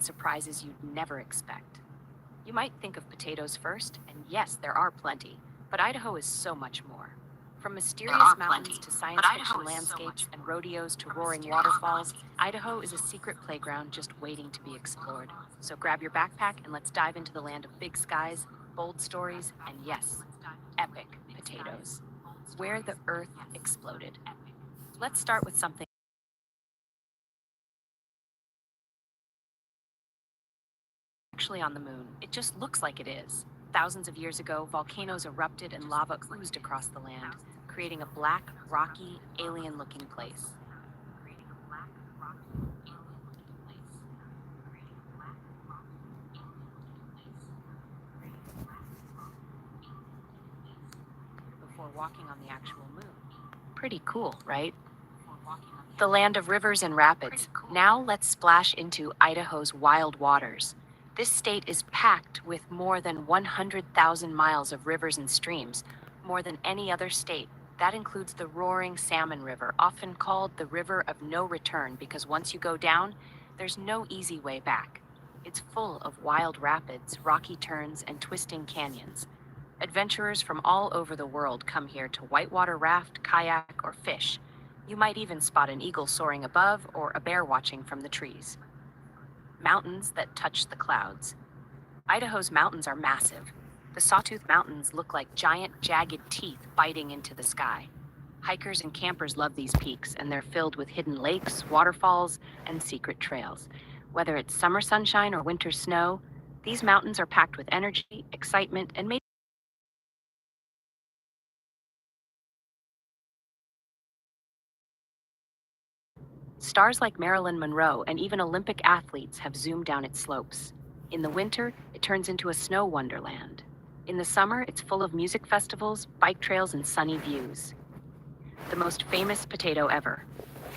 and surprises you'd never expect. You might think of potatoes first, and yes, there are plenty, but Idaho is so much more. From mysterious mountains to science fiction landscapes and rodeos to roaring waterfalls, Idaho is a secret playground just waiting to be explored. So grab your backpack and let's dive into the land of big skies, bold stories, and yes, epic potatoes. Where the earth exploded. Let's start with something actually on the moon. It just looks like it is. Thousands of years ago, volcanoes erupted and lava oozed across the land, creating a black, rocky, alien-looking place. Before walking on the actual moon. Pretty cool, right? The land of rivers and rapids. Now let's splash into Idaho's wild waters. This state is packed with more than 100,000 miles of rivers and streams, more than any other state. That includes the roaring Salmon River, often called the River of No Return because once you go down, there's no easy way back. It's full of wild rapids, rocky turns, and twisting canyons. Adventurers from all over the world come here to whitewater raft, kayak, or fish. You might even spot an eagle soaring above or a bear watching from the trees. Mountains that touch the clouds. Idaho's mountains are massive. The Sawtooth Mountains look like giant, jagged teeth biting into the sky. Hikers and campers love these peaks, and they're filled with hidden lakes, waterfalls, and secret trails. Whether it's summer sunshine or winter snow, these mountains are packed with energy, excitement, and maybe stars like Marilyn Monroe and even Olympic athletes have zoomed down its slopes. In the winter, it turns into a snow wonderland. In the summer, it's full of music festivals, bike trails, and sunny views. The most famous potato ever.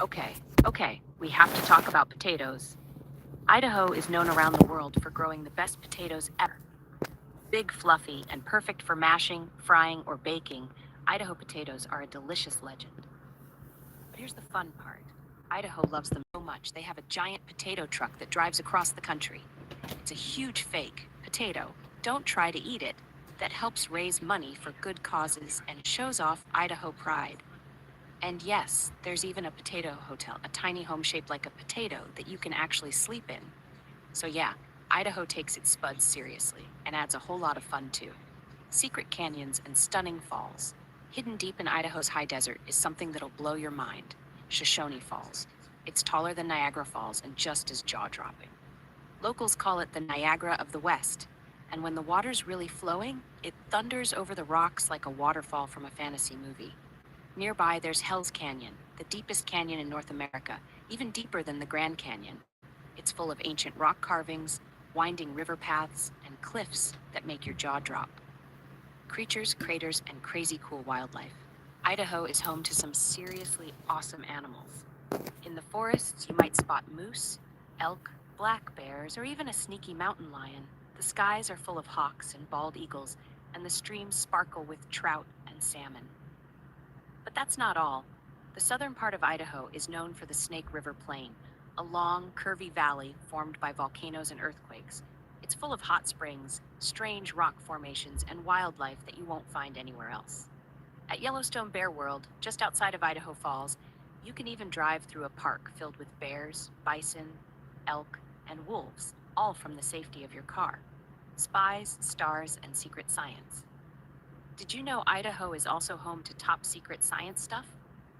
Okay, okay, we have to talk about potatoes. Idaho is known around the world for growing the best potatoes ever. Big, fluffy, and perfect for mashing, frying, or baking, Idaho potatoes are a delicious legend. But here's the fun part. Idaho loves them so much, they have a giant potato truck that drives across the country. It's a huge fake potato. Don't try to eat it. That helps raise money for good causes and shows off Idaho pride. And yes, there's even a potato hotel, a tiny home shaped like a potato that you can actually sleep in. So yeah, Idaho takes its spuds seriously and adds a whole lot of fun too. Secret canyons and stunning falls. Hidden deep in Idaho's high desert is something that'll blow your mind. Shoshone Falls. It's taller than Niagara Falls and just as jaw-dropping. Locals call it the Niagara of the West, and when the water's really flowing, it thunders over the rocks like a waterfall from a fantasy movie. Nearby, there's Hell's Canyon, the deepest canyon in North America, even deeper than the Grand Canyon. It's full of ancient rock carvings, winding river paths, and cliffs that make your jaw drop. Creatures, craters, and crazy cool wildlife. Idaho is home to some seriously awesome animals. In the forests, you might spot moose, elk, black bears, or even a sneaky mountain lion. The skies are full of hawks and bald eagles, and the streams sparkle with trout and salmon. But that's not all. The southern part of Idaho is known for the Snake River Plain, a long, curvy valley formed by volcanoes and earthquakes. It's full of hot springs, strange rock formations, and wildlife that you won't find anywhere else. At Yellowstone Bear World, just outside of Idaho Falls, you can even drive through a park filled with bears, bison, elk, and wolves, all from the safety of your car. Spies, stars, and secret science. Did you know Idaho is also home to top secret science stuff?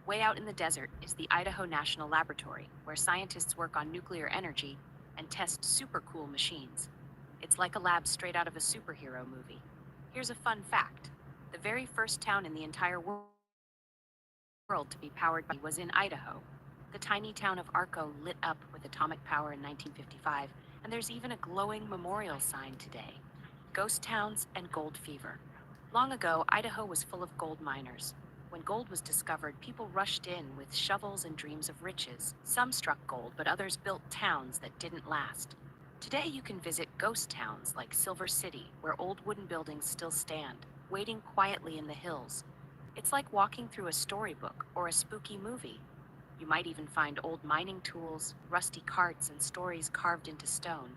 Way out in the desert is the Idaho National Laboratory, where scientists work on nuclear energy and test super cool machines. It's like a lab straight out of a superhero movie. Here's a fun fact. The very first town in the entire world to be powered by was in Idaho. The tiny town of Arco lit up with atomic power in 1955, and there's even a glowing memorial sign today. Ghost towns and gold fever. Long ago, Idaho was full of gold miners. When gold was discovered, people rushed in with shovels and dreams of riches. Some struck gold, but others built towns that didn't last. Today, you can visit ghost towns like Silver City, where old wooden buildings still stand, waiting quietly in the hills. It's like walking through a storybook or a spooky movie. You might even find old mining tools, rusty carts, and stories carved into stone.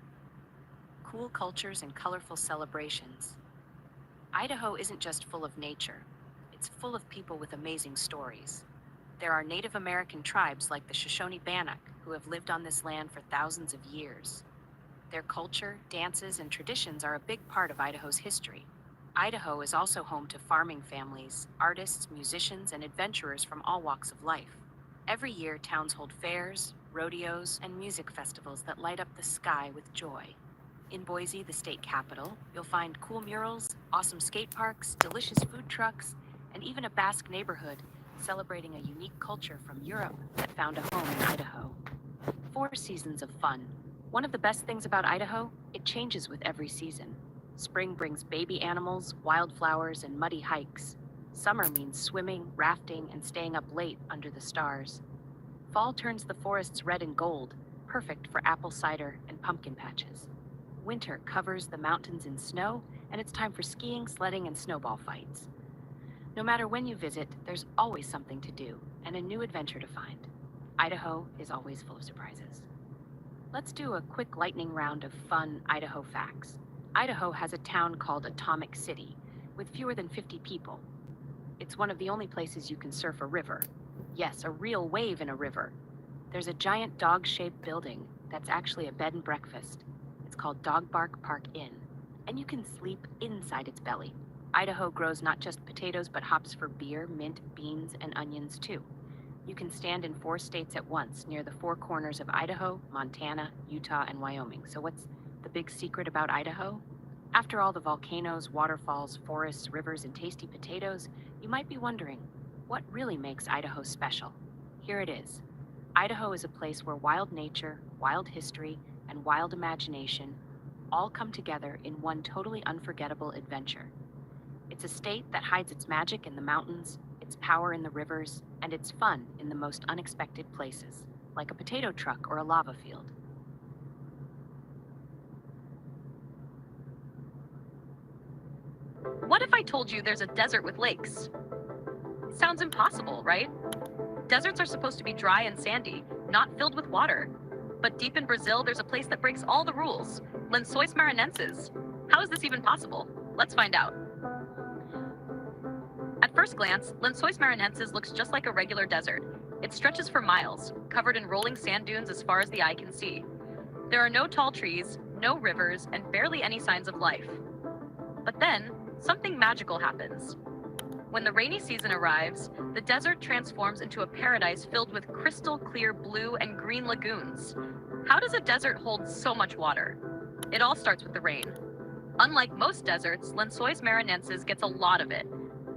Cool cultures and colorful celebrations. Idaho isn't just full of nature, it's full of people with amazing stories. There are Native American tribes like the Shoshone-Bannock who have lived on this land for thousands of years. Their culture, dances, and traditions are a big part of Idaho's history. Idaho is also home to farming families, artists, musicians, and adventurers from all walks of life. Every year, towns hold fairs, rodeos, and music festivals that light up the sky with joy. In Boise, the state capital, you'll find cool murals, awesome skate parks, delicious food trucks, and even a Basque neighborhood celebrating a unique culture from Europe that found a home in Idaho. 4 seasons of fun. One of the best things about Idaho, it changes with every season. Spring brings baby animals, wildflowers, and muddy hikes. Summer means swimming, rafting, and staying up late under the stars. Fall turns the forests red and gold, perfect for apple cider and pumpkin patches. Winter covers the mountains in snow, and it's time for skiing, sledding, and snowball fights. No matter when you visit, there's always something to do and a new adventure to find. Idaho is always full of surprises. Let's do a quick lightning round of fun Idaho facts. Idaho has a town called Atomic City, with fewer than 50 people. It's one of the only places you can surf a river. Yes, a real wave in a river. There's a giant dog-shaped building that's actually a bed and breakfast. It's called Dog Bark Park Inn, and you can sleep inside its belly. Idaho grows not just potatoes, but hops for beer, mint, beans, and onions too. You can stand in 4 states at once, near the 4 corners of Idaho, Montana, Utah, and Wyoming. So what's the big secret about Idaho? After all the volcanoes, waterfalls, forests, rivers, and tasty potatoes, you might be wondering, what really makes Idaho special? Here it is. Idaho is a place where wild nature, wild history, and wild imagination all come together in one totally unforgettable adventure. It's a state that hides its magic in the mountains, its power in the rivers, and its fun in the most unexpected places, like a potato truck or a lava field. What if I told you there's a desert with lakes? Sounds impossible, right? Deserts are supposed to be dry and sandy, not filled with water. But deep in Brazil, there's a place that breaks all the rules, Lençóis Maranhenses. How is this even possible? Let's find out. At first glance, Lençóis Maranhenses looks just like a regular desert. It stretches for miles, covered in rolling sand dunes as far as the eye can see. There are no tall trees, no rivers, and barely any signs of life. But then, something magical happens. When the rainy season arrives, the desert transforms into a paradise filled with crystal clear blue and green lagoons. How does a desert hold so much water? It all starts with the rain. Unlike most deserts, Lençóis Maranhenses gets a lot of it.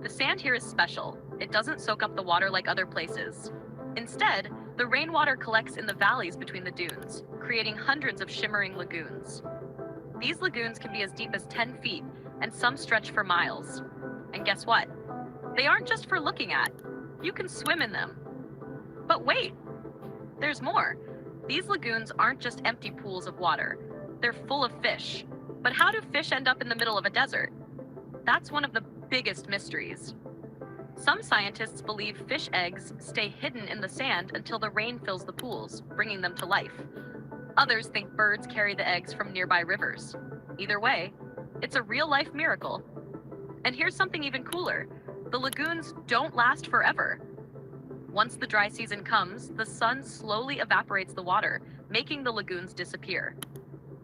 The sand here is special. It doesn't soak up the water like other places. Instead, the rainwater collects in the valleys between the dunes, creating hundreds of shimmering lagoons. These lagoons can be as deep as 10 feet, and some stretch for miles. And guess what? They aren't just for looking at. You can swim in them. But wait, there's more. These lagoons aren't just empty pools of water. They're full of fish. But how do fish end up in the middle of a desert? That's one of the biggest mysteries. Some scientists believe fish eggs stay hidden in the sand until the rain fills the pools, bringing them to life. Others think birds carry the eggs from nearby rivers. Either way, it's a real-life miracle. And here's something even cooler. The lagoons don't last forever. Once the dry season comes, the sun slowly evaporates the water, making the lagoons disappear.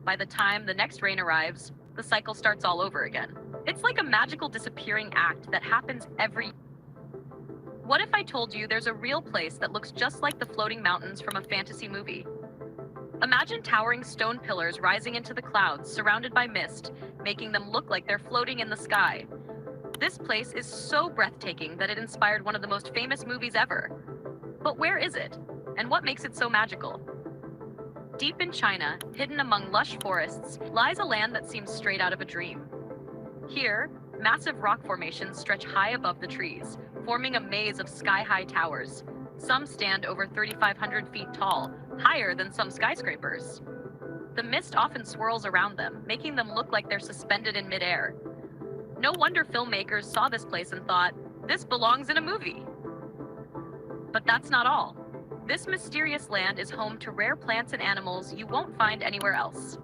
By the time the next rain arrives, the cycle starts all over again. It's like a magical disappearing act that happens every year. What if I told you there's a real place that looks just like the floating mountains from a fantasy movie? Imagine towering stone pillars rising into the clouds, surrounded by mist, making them look like they're floating in the sky. This place is so breathtaking that it inspired one of the most famous movies ever. But where is it? And what makes it so magical? Deep in China, hidden among lush forests, lies a land that seems straight out of a dream. Here, massive rock formations stretch high above the trees, forming a maze of sky-high towers. Some stand over 3,500 feet tall, higher than some skyscrapers. The mist often swirls around them, making them look like they're suspended in midair. No wonder filmmakers saw this place and thought, this belongs in a movie. But that's not all. This mysterious land is home to rare plants and animals you won't find anywhere else.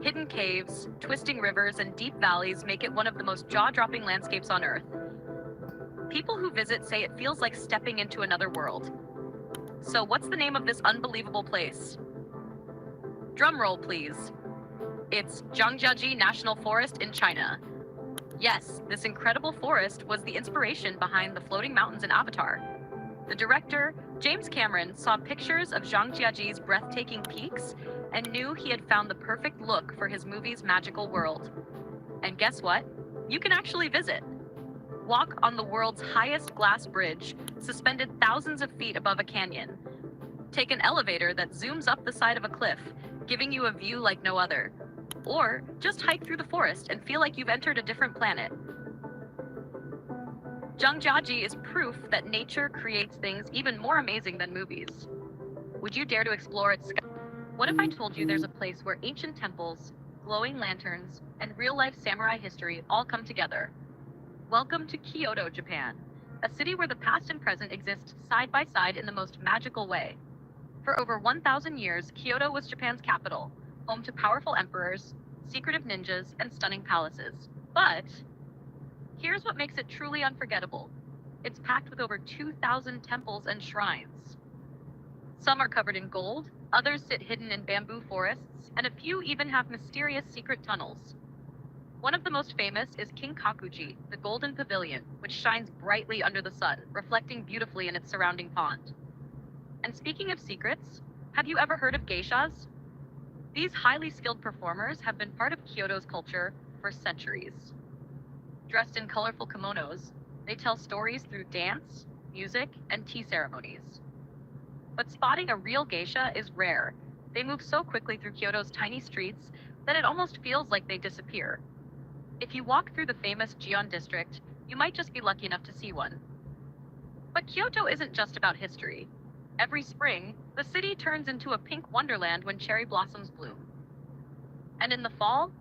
Hidden caves, twisting rivers, and deep valleys make it one of the most jaw-dropping landscapes on Earth. People who visit say it feels like stepping into another world. So what's the name of this unbelievable place? Drum roll, please. It's Zhangjiajie National Forest in China. Yes, this incredible forest was the inspiration behind the floating mountains in Avatar. The director, James Cameron, saw pictures of Zhangjiajie's breathtaking peaks and knew he had found the perfect look for his movie's magical world. And guess what? You can actually visit. Walk on the world's highest glass bridge, suspended thousands of feet above a canyon. Take an elevator that zooms up the side of a cliff, giving you a view like no other. Or just hike through the forest and feel like you've entered a different planet. Zhangjiajie is proof that nature creates things even more amazing than movies. Would you dare to explore its sky? What if I told you there's a place where ancient temples, glowing lanterns, and real-life samurai history all come together? Welcome to Kyoto, Japan, a city where the past and present exist side by side in the most magical way. For over 1,000 years, Kyoto was Japan's capital, home to powerful emperors, secretive ninjas, and stunning palaces. But here's what makes it truly unforgettable. It's packed with over 2,000 temples and shrines. Some are covered in gold, others sit hidden in bamboo forests, and a few even have mysterious secret tunnels. One of the most famous is Kinkakuji, the Golden Pavilion, which shines brightly under the sun, reflecting beautifully in its surrounding pond. And speaking of secrets, have you ever heard of geishas? These highly skilled performers have been part of Kyoto's culture for centuries. Dressed in colorful kimonos, they tell stories through dance, music, and tea ceremonies. But spotting a real geisha is rare. They move so quickly through Kyoto's tiny streets that it almost feels like they disappear. If you walk through the famous Gion district, you might just be lucky enough to see one. But Kyoto isn't just about history. Every spring, the city turns into a pink wonderland when cherry blossoms bloom. And in the fall,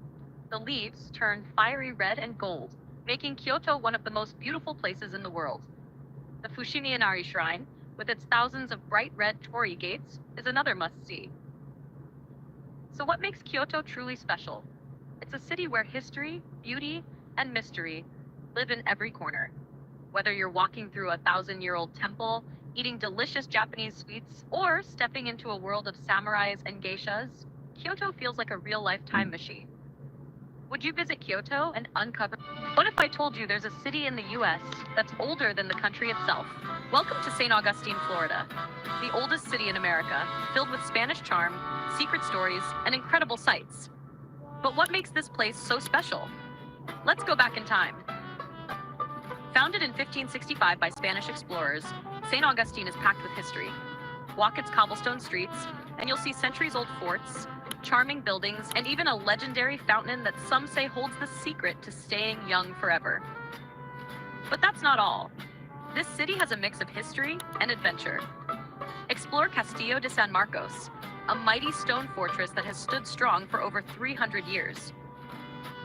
the leaves turn fiery red and gold, making Kyoto one of the most beautiful places in the world. The Fushimi Inari Shrine, with its thousands of bright red torii gates, is another must-see. So what makes Kyoto truly special? It's a city where history, beauty, and mystery live in every corner. Whether you're walking through a 1,000-year-old temple, eating delicious Japanese sweets, or stepping into a world of samurais and geishas, Kyoto feels like a real-life time machine. Would you visit Kyoto and uncover? What if I told you there's a city in the US that's older than the country itself? Welcome to St. Augustine, Florida, the oldest city in America, filled with Spanish charm, secret stories, and incredible sights. But what makes this place so special? Let's go back in time. Founded in 1565 by Spanish explorers, St. Augustine is packed with history. Walk its cobblestone streets, and you'll see centuries-old forts, charming buildings, and even a legendary fountain that some say holds the secret to staying young forever. But that's not all. This city has a mix of history and adventure. Explore Castillo de San Marcos, a mighty stone fortress that has stood strong for over 300 years.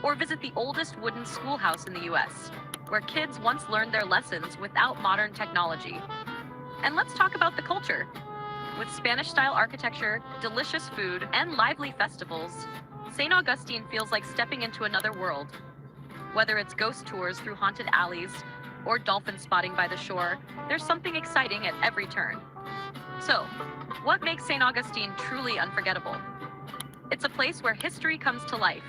Or visit the oldest wooden schoolhouse in the US, where kids once learned their lessons without modern technology. And let's talk about the culture. With Spanish-style architecture, delicious food, and lively festivals, St. Augustine feels like stepping into another world. Whether it's ghost tours through haunted alleys or dolphin spotting by the shore, there's something exciting at every turn. So, what makes St. Augustine truly unforgettable? It's a place where history comes to life.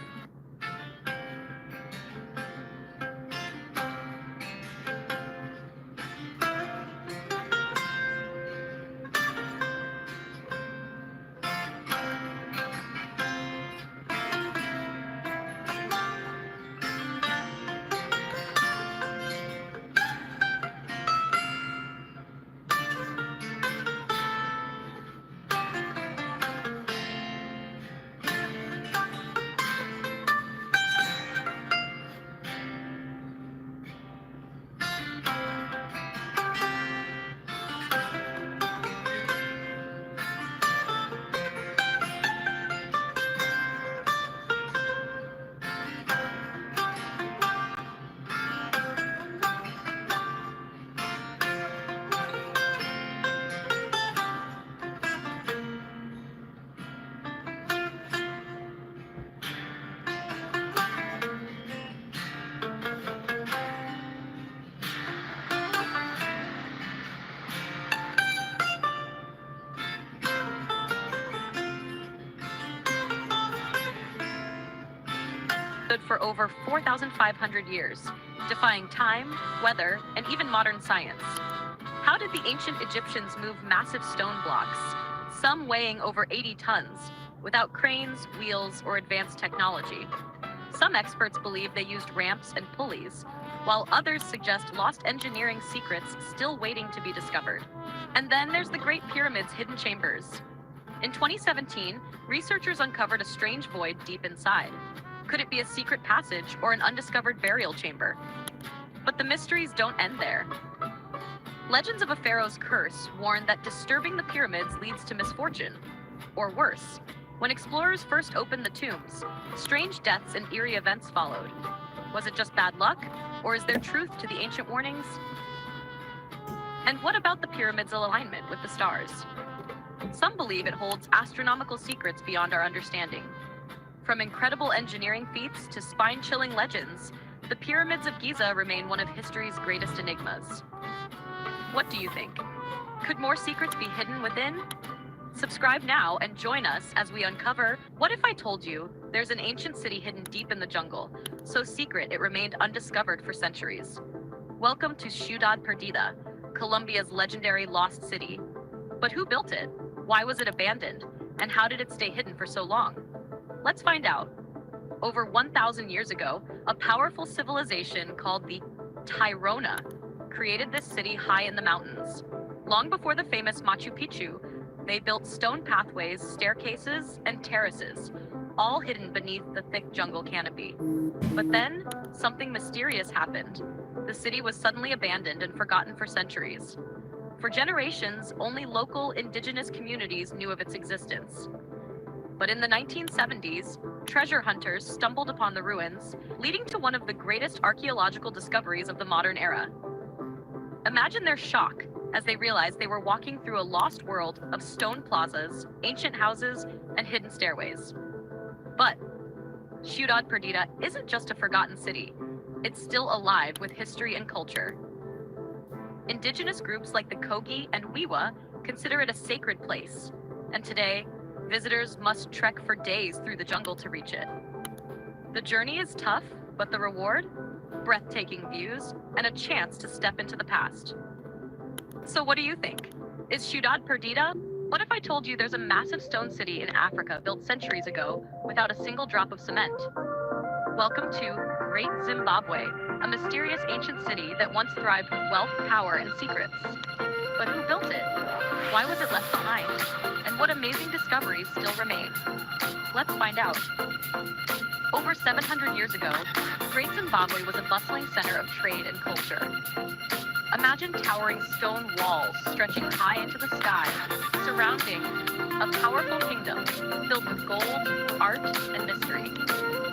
stood for over 4,500 years, defying time, weather, and even modern science. How did the ancient Egyptians move massive stone blocks, some weighing over 80 tons, without cranes, wheels, or advanced technology? Some experts believe they used ramps and pulleys, while others suggest lost engineering secrets still waiting to be discovered. And then there's the Great Pyramid's hidden chambers. In 2017, researchers uncovered a strange void deep inside. Could it be a secret passage or an undiscovered burial chamber? But the mysteries don't end there. Legends of a pharaoh's curse warn that disturbing the pyramids leads to misfortune. Or worse, when explorers first opened the tombs, strange deaths and eerie events followed. Was it just bad luck, or is there truth to the ancient warnings? And what about the pyramid's alignment with the stars? Some believe it holds astronomical secrets beyond our understanding. From incredible engineering feats to spine-chilling legends, the pyramids of Giza remain one of history's greatest enigmas. What do you think? Could more secrets be hidden within? Subscribe now and join us as we uncover what if I told you there's an ancient city hidden deep in the jungle, so secret it remained undiscovered for centuries. Welcome to Ciudad Perdida, Colombia's legendary lost city. But who built it? Why was it abandoned? And how did it stay hidden for so long? Let's find out. Over 1,000 years ago, a powerful civilization called the Tairona created this city high in the mountains. Long before the famous Machu Picchu, they built stone pathways, staircases, and terraces, all hidden beneath the thick jungle canopy. But then, something mysterious happened. The city was suddenly abandoned and forgotten for centuries. For generations, only local indigenous communities knew of its existence. But in the 1970s, treasure hunters stumbled upon the ruins, leading to one of the greatest archaeological discoveries of the modern era. Imagine their shock as they realized they were walking through a lost world of stone plazas, ancient houses, and hidden stairways. But Ciudad Perdida isn't just a forgotten city. It's still alive with history and culture. Indigenous groups like the Kogi and Wiwa consider it a sacred place, and today, visitors must trek for days through the jungle to reach it. The journey is tough, but the reward? Breathtaking views and a chance to step into the past. So what do you think? Is Ciudad Perdida? What if I told you there's a massive stone city in Africa built centuries ago without a single drop of cement? Welcome to Great Zimbabwe, a mysterious ancient city that once thrived with wealth, power, and secrets. But who built it? Why was it left behind? And what amazing discoveries still remain? Let's find out. Over 700 years ago, Great Zimbabwe was a bustling center of trade and culture. Imagine towering stone walls stretching high into the sky, surrounding a powerful kingdom filled with gold, art, and mystery.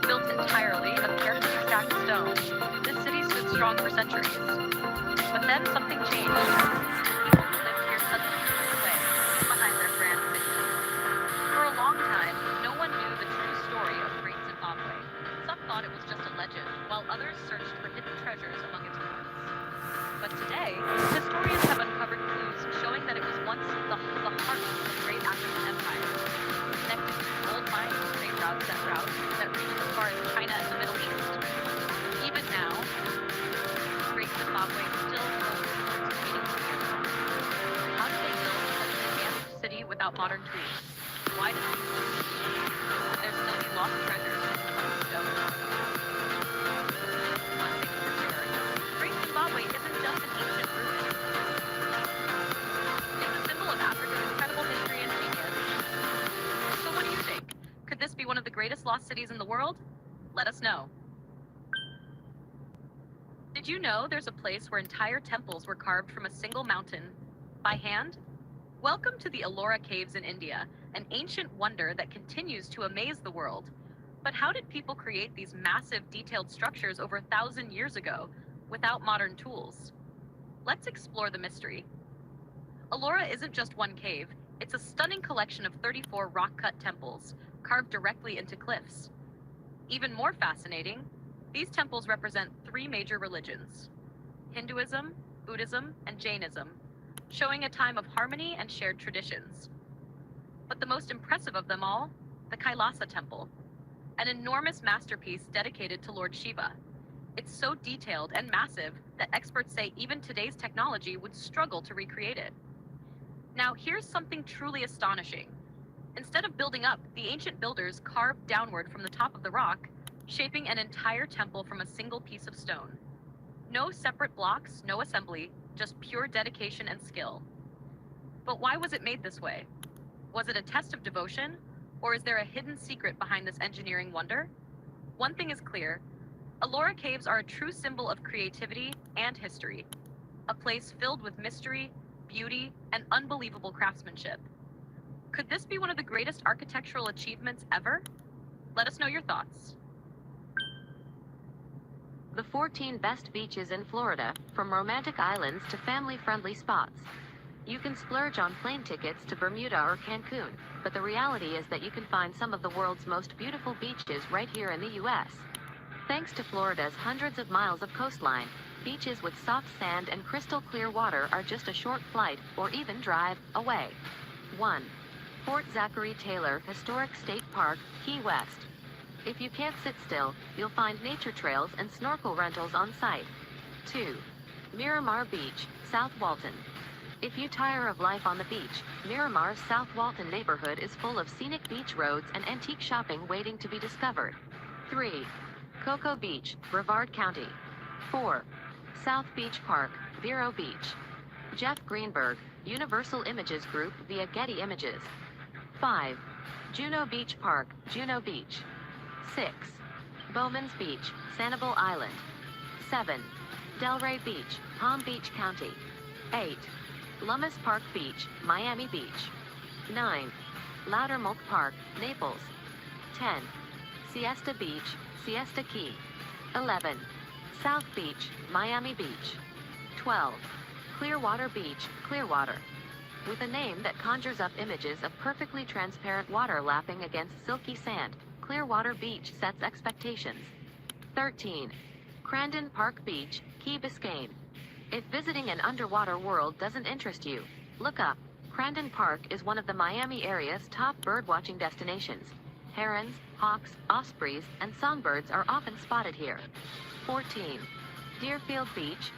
Built entirely of carefully stacked stone, this city stood strong for centuries. But then something changed. People who lived here suddenly moved away, behind their grand city. For a long time, no one knew the true story of Great Zimbabwe. Some thought it was just a legend, while others searched for hidden treasures among its ruins. But today, historians have uncovered clues showing that it was once the heart of a great African empire, connected to gold mines, trade routes that reached as far as China and the Middle East. Even now, Great Zimbabwe still holds its meaning to you. How did they build such an advanced city without modern tools? Why did they There's still be lost treasures in stone. One thing for sure, Great Zimbabwe isn't just an ancient ruin. It's a symbol of Africa's incredible history and genius. So what do you think? Could this be one of the greatest lost cities in the world? Let us know. Did you know there's a place where entire temples were carved from a single mountain by hand? Welcome to the Ellora Caves in India, an ancient wonder that continues to amaze the world. But how did people create these massive, detailed structures over 1,000 years ago without modern tools? Let's explore the mystery. Ellora isn't just one cave, it's a stunning collection of 34 rock-cut temples, carved directly into cliffs. Even more fascinating, these temples represent three major religions: Hinduism, Buddhism, and Jainism, showing a time of harmony and shared traditions. But the most impressive of them all, the Kailasa Temple. an enormous masterpiece dedicated to Lord Shiva. It's so detailed and massive that experts say even today's technology would struggle to recreate it. Now, here's something truly astonishing. Instead of building up, the ancient builders carved downward from the top of the rock, shaping an entire temple from a single piece of stone. No separate blocks, no assembly, just pure dedication and skill. But why was it made this way? Was it a test of devotion, or is there a hidden secret behind this engineering wonder? One thing is clear: Ellora Caves are a true symbol of creativity and history, a place filled with mystery, beauty, and unbelievable craftsmanship. Could this be one of the greatest architectural achievements ever? Let us know your thoughts. The 14 best beaches in Florida, from romantic islands to family-friendly spots. You can splurge on plane tickets to Bermuda or Cancun, but the reality is that you can find some of the world's most beautiful beaches right here in the U.S. Thanks to Florida's hundreds of miles of coastline, beaches with soft sand and crystal clear water are just a short flight, or even drive, away. 1. Fort Zachary Taylor Historic State Park, Key West. If you can't sit still, you'll find nature trails and snorkel rentals on site. 2. Miramar Beach, South Walton. If you tire of life on the beach, Miramar's South Walton neighborhood is full of scenic beach roads and antique shopping waiting to be discovered. 3. Cocoa Beach, Brevard County. 4. South Beach Park, Vero Beach. Jeff Greenberg, Universal Images Group via Getty Images. 5. Juno Beach Park, Juno Beach. 6. Bowman's Beach, Sanibel Island. 7. Delray Beach, Palm Beach County. 8. Lummis Park Beach, Miami Beach. 9. Loudermilk Park, Naples. 10. Siesta Beach, Siesta Key. 11. South Beach, Miami Beach. 12. Clearwater Beach, Clearwater. With a name that conjures up images of perfectly transparent water lapping against silky sand, Clearwater Beach sets expectations. 13. Crandon Park Beach, Key Biscayne. If visiting an underwater world doesn't interest you, look up. Crandon Park is one of the Miami area's top birdwatching destinations. Herons, hawks, ospreys, and songbirds are often spotted here. 14. Deerfield Beach.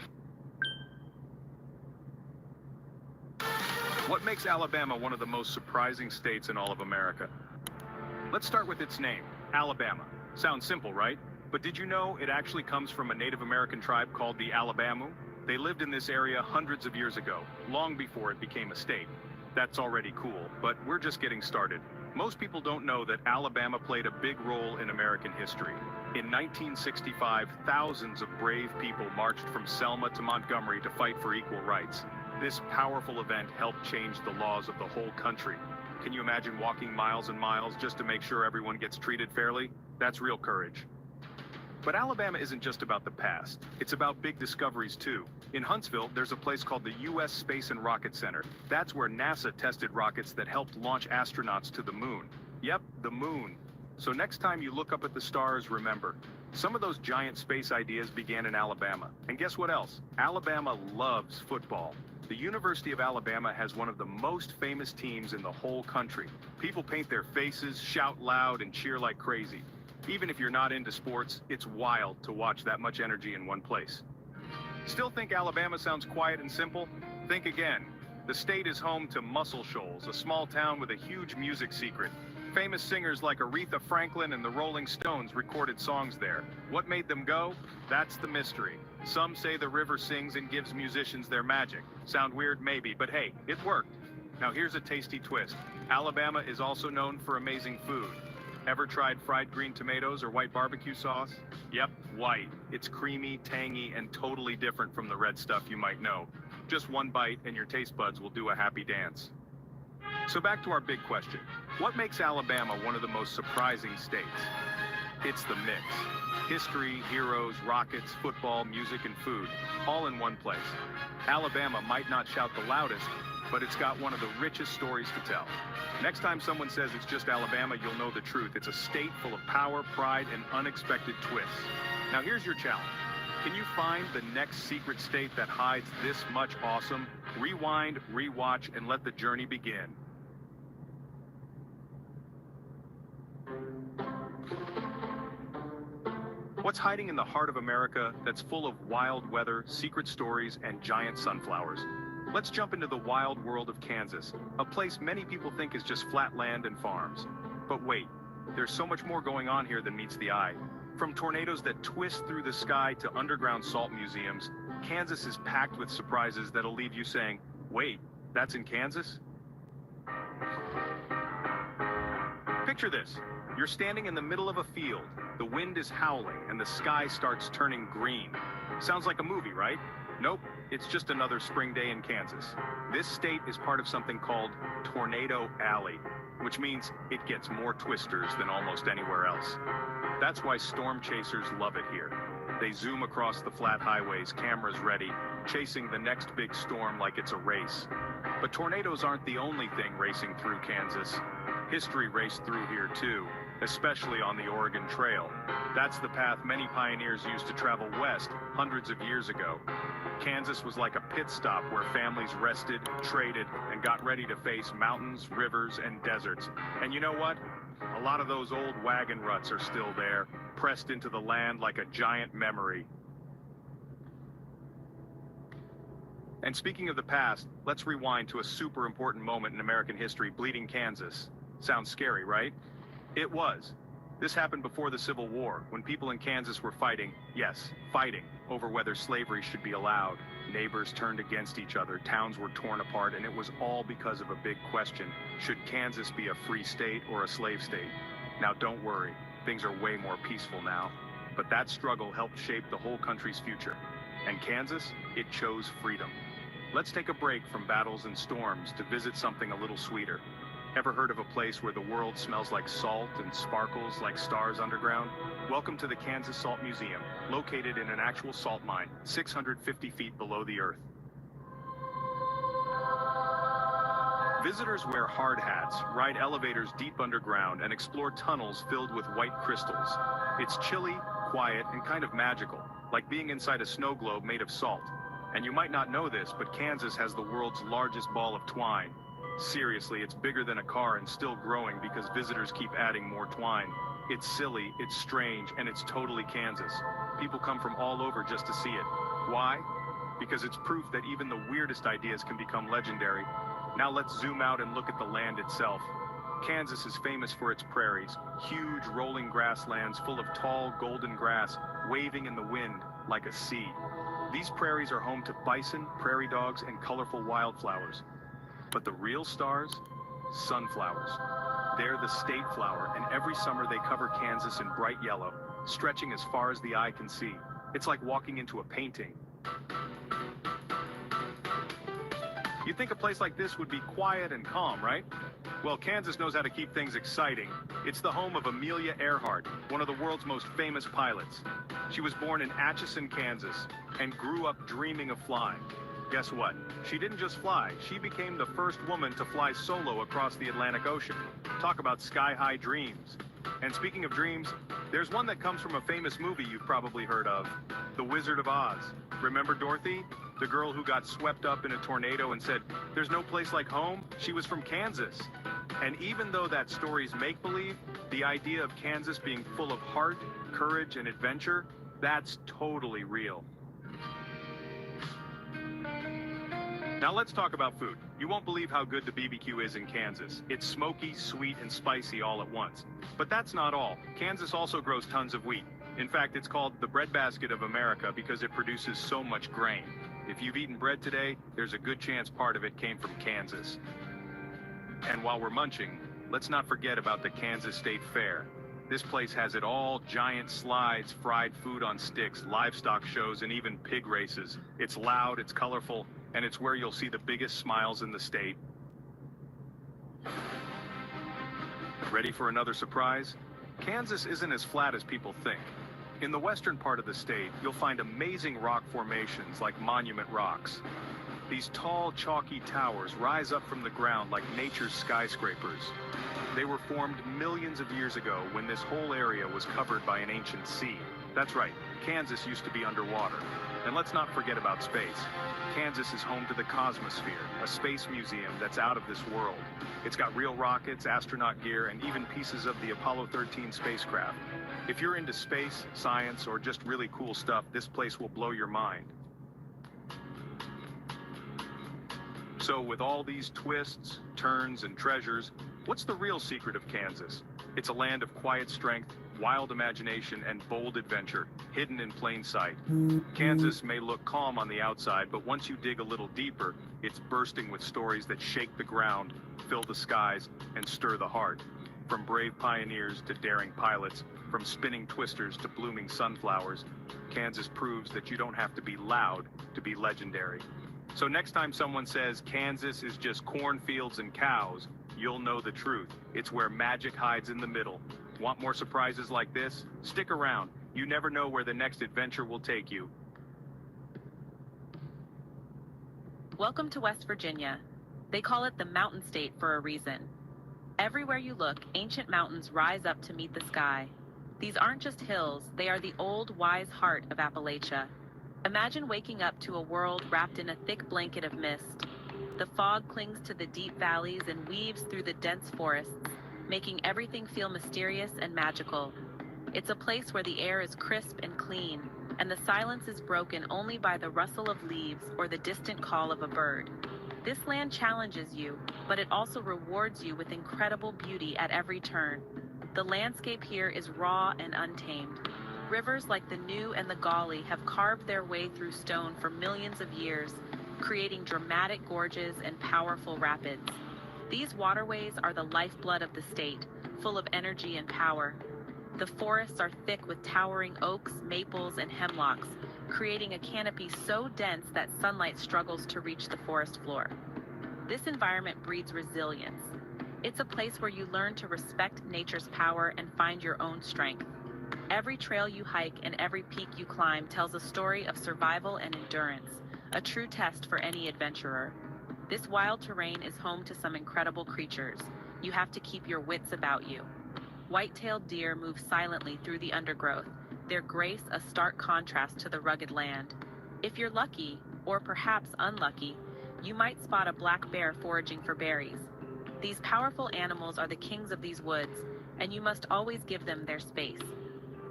What makes Alabama one of the most surprising states in all of America? Let's start with its name, Alabama. Sounds simple, right? But did you know it actually comes from a Native American tribe called the Alabamu? They lived in this area hundreds of years ago, long before it became a state. That's already cool, but we're just getting started. Most people don't know that Alabama played a big role in American history. In 1965, thousands of brave people marched from Selma to Montgomery to fight for equal rights. This powerful event helped change the laws of the whole country. Can you imagine walking miles and miles just to make sure everyone gets treated fairly? That's real courage. But Alabama isn't just about the past. It's about big discoveries too. In Huntsville, there's a place called the U.S. Space and Rocket Center. That's where NASA tested rockets that helped launch astronauts to the moon. Yep, the moon. So next time you look up at the stars, remember, some of those giant space ideas began in Alabama. And guess what else? Alabama loves football. The University of Alabama has one of the most famous teams in the whole country. People paint their faces, shout loud, and cheer like crazy. Even if you're not into sports, it's wild to watch that much energy in one place. Still think Alabama sounds quiet and simple? Think again. The state is home to Muscle Shoals, a small town with a huge music secret. Famous singers like Aretha Franklin and the Rolling Stones recorded songs there. What made them go? That's the mystery. Some say the river sings and gives musicians their magic. Sound weird? Maybe, but hey, it worked. Now here's a tasty twist. Alabama is also known for amazing food. Ever tried fried green tomatoes or white barbecue sauce? Yep, white. It's creamy, tangy, and totally different from the red stuff you might know. Just one bite and your taste buds will do a happy dance. So back to our big question. What makes Alabama one of the most surprising states? It's the mix. History, heroes, rockets, football, music, and food, all in one place. Alabama might not shout the loudest, but it's got one of the richest stories to tell. Next time someone says it's just Alabama, you'll know the truth. It's a state full of power, pride, and unexpected twists. Now here's your challenge. Can you find the next secret state that hides this much awesome? Rewind, rewatch, and let the journey begin. What's hiding in the heart of America that's full of wild weather, secret stories, and giant sunflowers? Let's jump into the wild world of Kansas, a place many people think is just flat land and farms. But wait, there's so much more going on here than meets the eye. From tornadoes that twist through the sky to underground salt museums, Kansas is packed with surprises that'll leave you saying, wait, that's in Kansas? Picture this. You're standing in the middle of a field, the wind is howling, and the sky starts turning green. Sounds like a movie, right? Nope, it's just another spring day in Kansas. This state is part of something called Tornado Alley, which means it gets more twisters than almost anywhere else. That's why storm chasers love it here. They zoom across the flat highways, cameras ready, chasing the next big storm like it's a race. But tornadoes aren't the only thing racing through Kansas. History raced through here too, especially on the Oregon Trail. That's the path many pioneers used to travel west hundreds of years ago. Kansas was like a pit stop where families rested, traded, and got ready to face mountains, rivers, and deserts. And you know what? A lot of those old wagon ruts are still there, pressed into the land like a giant memory. And speaking of the past, let's rewind to a super important moment in American history, Bleeding Kansas. Sounds scary, right? It was. This happened before the Civil War, when people in Kansas were fighting, yes, fighting, over whether slavery should be allowed. Neighbors turned against each other, towns were torn apart, and it was all because of a big question. Should Kansas be a free state or a slave state? Now don't worry, things are way more peaceful now. But that struggle helped shape the whole country's future. And Kansas, it chose freedom. Let's take a break from battles and storms to visit something a little sweeter. Ever heard of a place where the world smells like salt and sparkles like stars underground? Welcome to the Kansas Salt Museum, located in an actual salt mine, 650 feet below the earth. Visitors wear hard hats, ride elevators deep underground, and explore tunnels filled with white crystals. It's chilly, quiet, and kind of magical, like being inside a snow globe made of salt. And you might not know this, but Kansas has the world's largest ball of twine. Seriously, it's bigger than a car and still growing because visitors keep adding more twine. It's silly, it's strange, and it's totally Kansas. People come from all over just to see it. Why? Because it's proof that even the weirdest ideas can become legendary. Now let's zoom out and look at the land itself. Kansas is famous for its prairies, huge rolling grasslands full of tall golden grass waving in the wind like a sea. These prairies are home to bison, prairie dogs, and colorful wildflowers. But the real stars? Sunflowers. They're the state flower, and every summer they cover Kansas in bright yellow, stretching as far as the eye can see. It's like walking into a painting. You'd think a place like this would be quiet and calm, right? Well, Kansas knows how to keep things exciting. It's the home of Amelia Earhart, one of the world's most famous pilots. She was born in Atchison, Kansas, and grew up dreaming of flying. Guess what? She didn't just fly, she became the first woman to fly solo across the Atlantic Ocean. Talk about sky-high dreams. And speaking of dreams, there's one that comes from a famous movie you've probably heard of, The Wizard of Oz. Remember Dorothy? The girl who got swept up in a tornado and said, "There's no place like home"? She was from Kansas. And even though that story's make-believe, the idea of Kansas being full of heart, courage, and adventure, that's totally real. Now let's talk about food. You won't believe how good the BBQ is in Kansas. It's smoky, sweet, and spicy all at once. But that's not all. Kansas also grows tons of wheat. In fact, it's called the breadbasket of America because it produces so much grain. If you've eaten bread today, there's a good chance part of it came from Kansas. And while we're munching, let's not forget about the Kansas State Fair. This place has it all: giant slides, fried food on sticks, livestock shows, and even pig races. It's loud, it's colorful, and it's where you'll see the biggest smiles in the state. Ready for another surprise? Kansas isn't as flat as people think. In the western part of the state, you'll find amazing rock formations like Monument Rocks. These tall, chalky towers rise up from the ground like nature's skyscrapers. They were formed millions of years ago when this whole area was covered by an ancient sea. That's right, Kansas used to be underwater. And let's not forget about space. Kansas is home to the Cosmosphere, a space museum that's out of this world. It's got real rockets, astronaut gear, and even pieces of the Apollo 13 spacecraft. If you're into space, science, or just really cool stuff, this place will blow your mind. So with all these twists, turns, and treasures, what's the real secret of Kansas? It's a land of quiet strength, wild imagination, and bold adventure, hidden in plain sight. Kansas may look calm on the outside, but once you dig a little deeper, it's bursting with stories that shake the ground, fill the skies, and stir the heart. From brave pioneers to daring pilots, from spinning twisters to blooming sunflowers, Kansas proves that you don't have to be loud to be legendary. So next time someone says Kansas is just cornfields and cows, you'll know the truth. It's where magic hides in the middle. Want more surprises like this? Stick around. You never know where the next adventure will take you. Welcome to West Virginia. They call it the Mountain State for a reason. Everywhere you look, ancient mountains rise up to meet the sky. These aren't just hills, they are the old, wise heart of Appalachia. Imagine waking up to a world wrapped in a thick blanket of mist. The fog clings to the deep valleys and weaves through the dense forests, making everything feel mysterious and magical. It's a place where the air is crisp and clean, and the silence is broken only by the rustle of leaves or the distant call of a bird. This land challenges you, but it also rewards you with incredible beauty at every turn. The landscape here is raw and untamed. Rivers like the New and the Gauley have carved their way through stone for millions of years, creating dramatic gorges and powerful rapids. These waterways are the lifeblood of the state, full of energy and power. The forests are thick with towering oaks, maples, and hemlocks, creating a canopy so dense that sunlight struggles to reach the forest floor. This environment breeds resilience. It's a place where you learn to respect nature's power and find your own strength. Every trail you hike and every peak you climb tells a story of survival and endurance, a true test for any adventurer. This wild terrain is home to some incredible creatures. You have to keep your wits about you. White-tailed deer move silently through the undergrowth, their grace a stark contrast to the rugged land. If you're lucky, or perhaps unlucky, you might spot a black bear foraging for berries. These powerful animals are the kings of these woods, and you must always give them their space.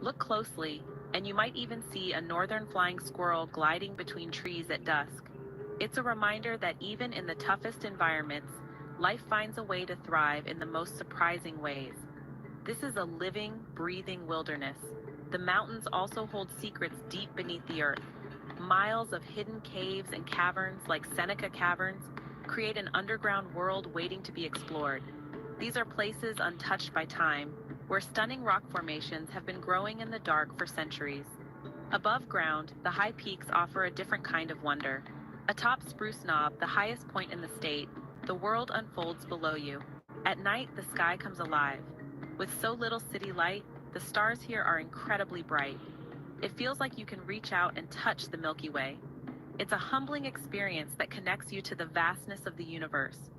Look closely, and you might even see a northern flying squirrel gliding between trees at dusk. It's a reminder that even in the toughest environments, life finds a way to thrive in the most surprising ways. This is a living, breathing wilderness. The mountains also hold secrets deep beneath the earth. Miles of hidden caves and caverns like Seneca Caverns create an underground world waiting to be explored. These are places untouched by time, where stunning rock formations have been growing in the dark for centuries. Above ground, the high peaks offer a different kind of wonder. Atop Spruce Knob, the highest point in the state, the world unfolds below you. At night, the sky comes alive. With so little city light, the stars here are incredibly bright. It feels like you can reach out and touch the Milky Way. It's a humbling experience that connects you to the vastness of the universe.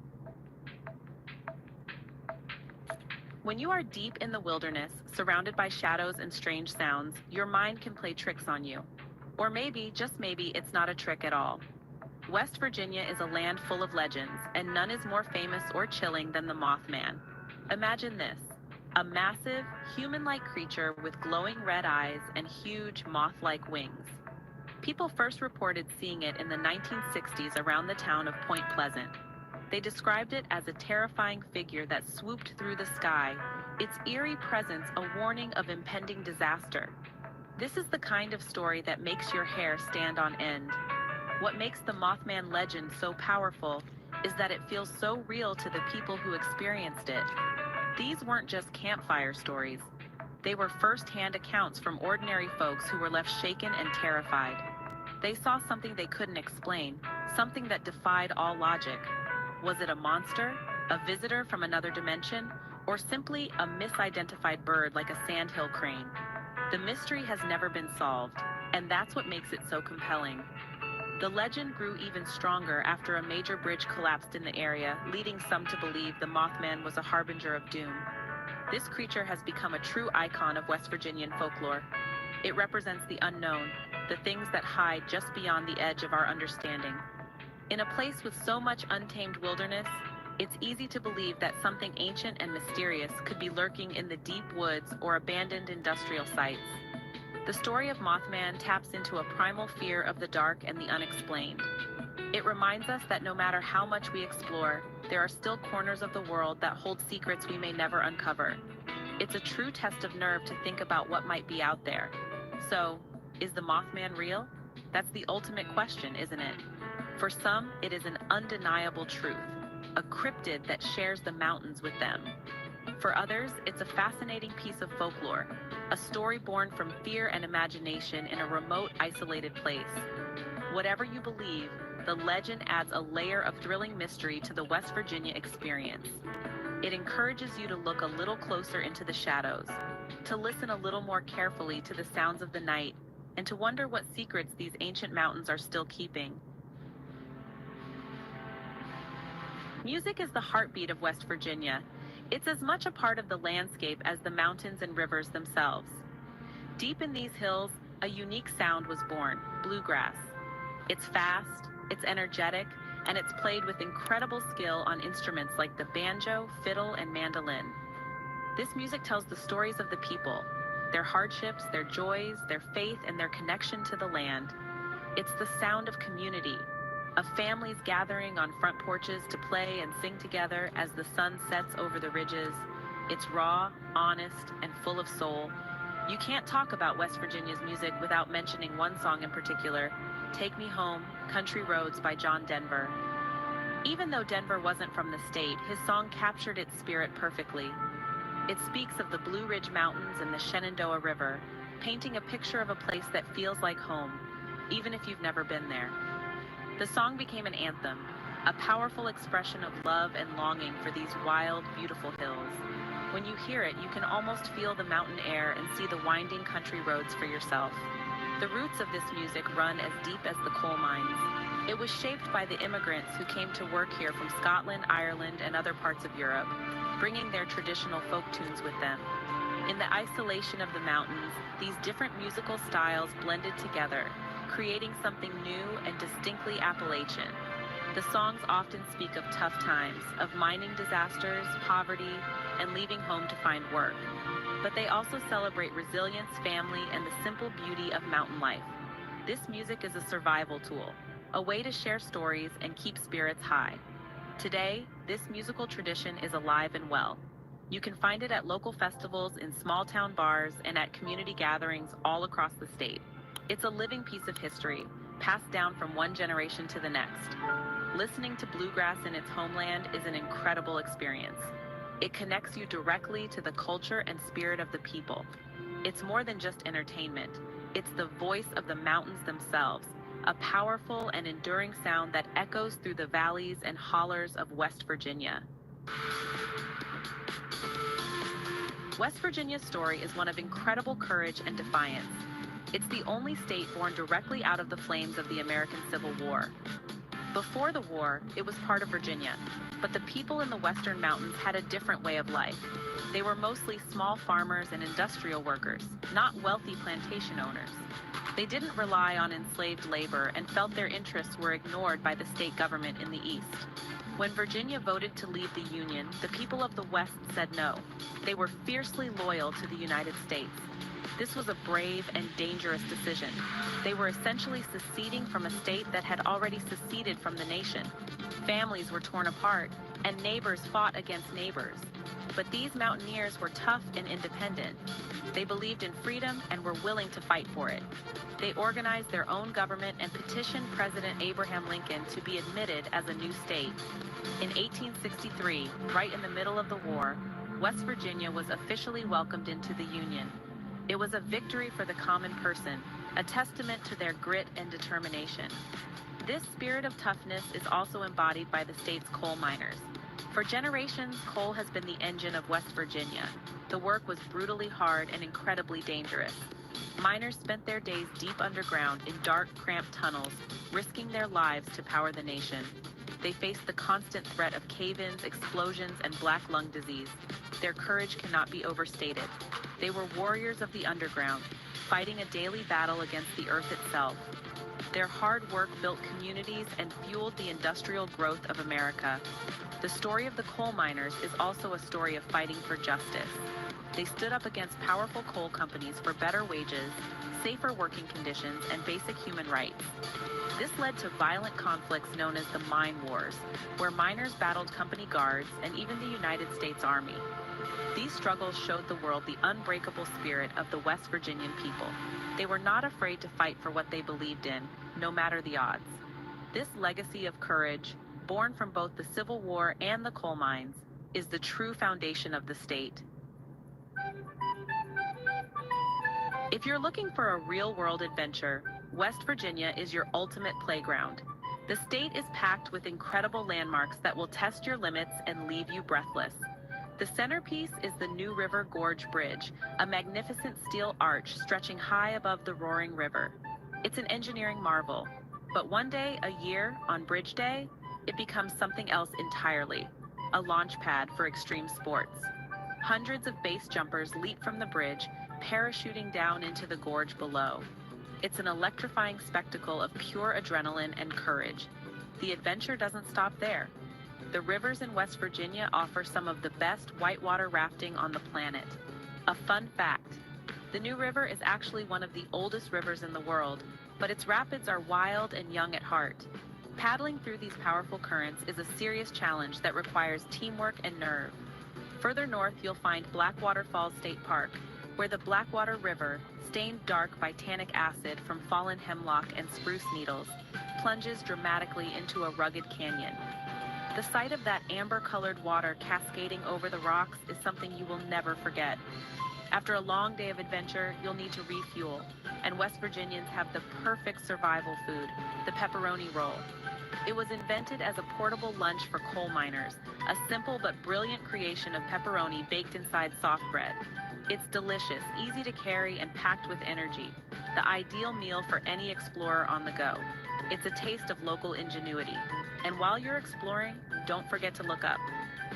When you are deep in the wilderness, surrounded by shadows and strange sounds, your mind can play tricks on you. Or maybe, just maybe, it's not a trick at all. West Virginia is a land full of legends, and none is more famous or chilling than the Mothman. Imagine this: a massive, human-like creature with glowing red eyes and huge moth-like wings. People first reported seeing it in the 1960s around the town of Point Pleasant. They described it as a terrifying figure that swooped through the sky, its eerie presence a warning of impending disaster. This is the kind of story that makes your hair stand on end. What makes the Mothman legend so powerful is that it feels so real to the people who experienced it. These weren't just campfire stories. They were first-hand accounts from ordinary folks who were left shaken and terrified. They saw something they couldn't explain, something that defied all logic. Was it a monster, a visitor from another dimension, or simply a misidentified bird like a sandhill crane? The mystery has never been solved, and that's what makes it so compelling. The legend grew even stronger after a major bridge collapsed in the area, leading some to believe the Mothman was a harbinger of doom. This creature has become a true icon of West Virginian folklore. It represents the unknown, the things that hide just beyond the edge of our understanding. In a place with so much untamed wilderness, it's easy to believe that something ancient and mysterious could be lurking in the deep woods or abandoned industrial sites. The story of Mothman taps into a primal fear of the dark and the unexplained. It reminds us that no matter how much we explore, there are still corners of the world that hold secrets we may never uncover. It's a true test of nerve to think about what might be out there. So, is the Mothman real? That's the ultimate question, isn't it? For some, it is an undeniable truth, a cryptid that shares the mountains with them. For others, it's a fascinating piece of folklore, a story born from fear and imagination in a remote, isolated place. Whatever you believe, the legend adds a layer of thrilling mystery to the West Virginia experience. It encourages you to look a little closer into the shadows, to listen a little more carefully to the sounds of the night, and to wonder what secrets these ancient mountains are still keeping. Music is the heartbeat of West Virginia. It's as much a part of the landscape as the mountains and rivers themselves. Deep in these hills, a unique sound was born, bluegrass. It's fast, it's energetic, and it's played with incredible skill on instruments like the banjo, fiddle, and mandolin. This music tells the stories of the people, their hardships, their joys, their faith, and their connection to the land. It's the sound of community, of families gathering on front porches to play and sing together as the sun sets over the ridges. It's raw, honest, and full of soul. You can't talk about West Virginia's music without mentioning one song in particular, Take Me Home, Country Roads by John Denver. Even though Denver wasn't from the state, his song captured its spirit perfectly. It speaks of the Blue Ridge Mountains and the Shenandoah River, painting a picture of a place that feels like home, even if you've never been there. The song became an anthem, a powerful expression of love and longing for these wild, beautiful hills. When you hear it, you can almost feel the mountain air and see the winding country roads for yourself. The roots of this music run as deep as the coal mines. It was shaped by the immigrants who came to work here from Scotland, Ireland, and other parts of Europe, bringing their traditional folk tunes with them. In the isolation of the mountains, these different musical styles blended together, creating something new and distinctly Appalachian. The songs often speak of tough times, of mining disasters, poverty, and leaving home to find work. But they also celebrate resilience, family, and the simple beauty of mountain life. This music is a survival tool, a way to share stories and keep spirits high. Today, this musical tradition is alive and well. You can find it at local festivals, in small-town bars, and at community gatherings all across the state. It's a living piece of history, passed down from one generation to the next. Listening to bluegrass in its homeland is an incredible experience. It connects you directly to the culture and spirit of the people. It's more than just entertainment. It's the voice of the mountains themselves, a powerful and enduring sound that echoes through the valleys and hollers of West Virginia. West Virginia's story is one of incredible courage and defiance. It's the only state born directly out of the flames of the American Civil War. Before the war, it was part of Virginia, but the people in the Western Mountains had a different way of life. They were mostly small farmers and industrial workers, not wealthy plantation owners. They didn't rely on enslaved labor and felt their interests were ignored by the state government in the East. When Virginia voted to leave the Union, the people of the West said no. They were fiercely loyal to the United States. This was a brave and dangerous decision. They were essentially seceding from a state that had already seceded from the nation. Families were torn apart, and neighbors fought against neighbors. But these mountaineers were tough and independent. They believed in freedom and were willing to fight for it. They organized their own government and petitioned President Abraham Lincoln to be admitted as a new state. In 1863, right in the middle of the war, West Virginia was officially welcomed into the Union. It was a victory for the common person, a testament to their grit and determination. This spirit of toughness is also embodied by the state's coal miners. For generations, coal has been the engine of West Virginia. The work was brutally hard and incredibly dangerous. Miners spent their days deep underground in dark, cramped tunnels, risking their lives to power the nation. They faced the constant threat of cave-ins, explosions, and black lung disease. Their courage cannot be overstated. They were warriors of the underground, fighting a daily battle against the earth itself. Their hard work built communities and fueled the industrial growth of America. The story of the coal miners is also a story of fighting for justice. They stood up against powerful coal companies for better wages, safer working conditions, and basic human rights. This led to violent conflicts known as the Mine Wars, where miners battled company guards and even the United States Army. These struggles showed the world the unbreakable spirit of the West Virginian people. They were not afraid to fight for what they believed in, no matter the odds. This legacy of courage, born from both the Civil War and the coal mines, is the true foundation of the state. If you're looking for a real-world adventure, West Virginia is your ultimate playground. The state is packed with incredible landmarks that will test your limits and leave you breathless. The centerpiece is the New River Gorge Bridge, a magnificent steel arch stretching high above the roaring river. It's an engineering marvel, but one day a year, on Bridge Day, it becomes something else entirely, a launch pad for extreme sports. Hundreds of base jumpers leap from the bridge, parachuting down into the gorge below. It's an electrifying spectacle of pure adrenaline and courage. The adventure doesn't stop there. The rivers in West Virginia offer some of the best whitewater rafting on the planet. A fun fact, the New River is actually one of the oldest rivers in the world, but its rapids are wild and young at heart. Paddling through these powerful currents is a serious challenge that requires teamwork and nerve. Further north, you'll find Blackwater Falls State Park, where the Blackwater River, stained dark by tannic acid from fallen hemlock and spruce needles, plunges dramatically into a rugged canyon. The sight of that amber-colored water cascading over the rocks is something you will never forget. After a long day of adventure, you'll need to refuel, and West Virginians have the perfect survival food, the pepperoni roll. It was invented as a portable lunch for coal miners, a simple but brilliant creation of pepperoni baked inside soft bread. It's delicious, easy to carry, and packed with energy, the ideal meal for any explorer on the go. It's a taste of local ingenuity. And while you're exploring, don't forget to look up.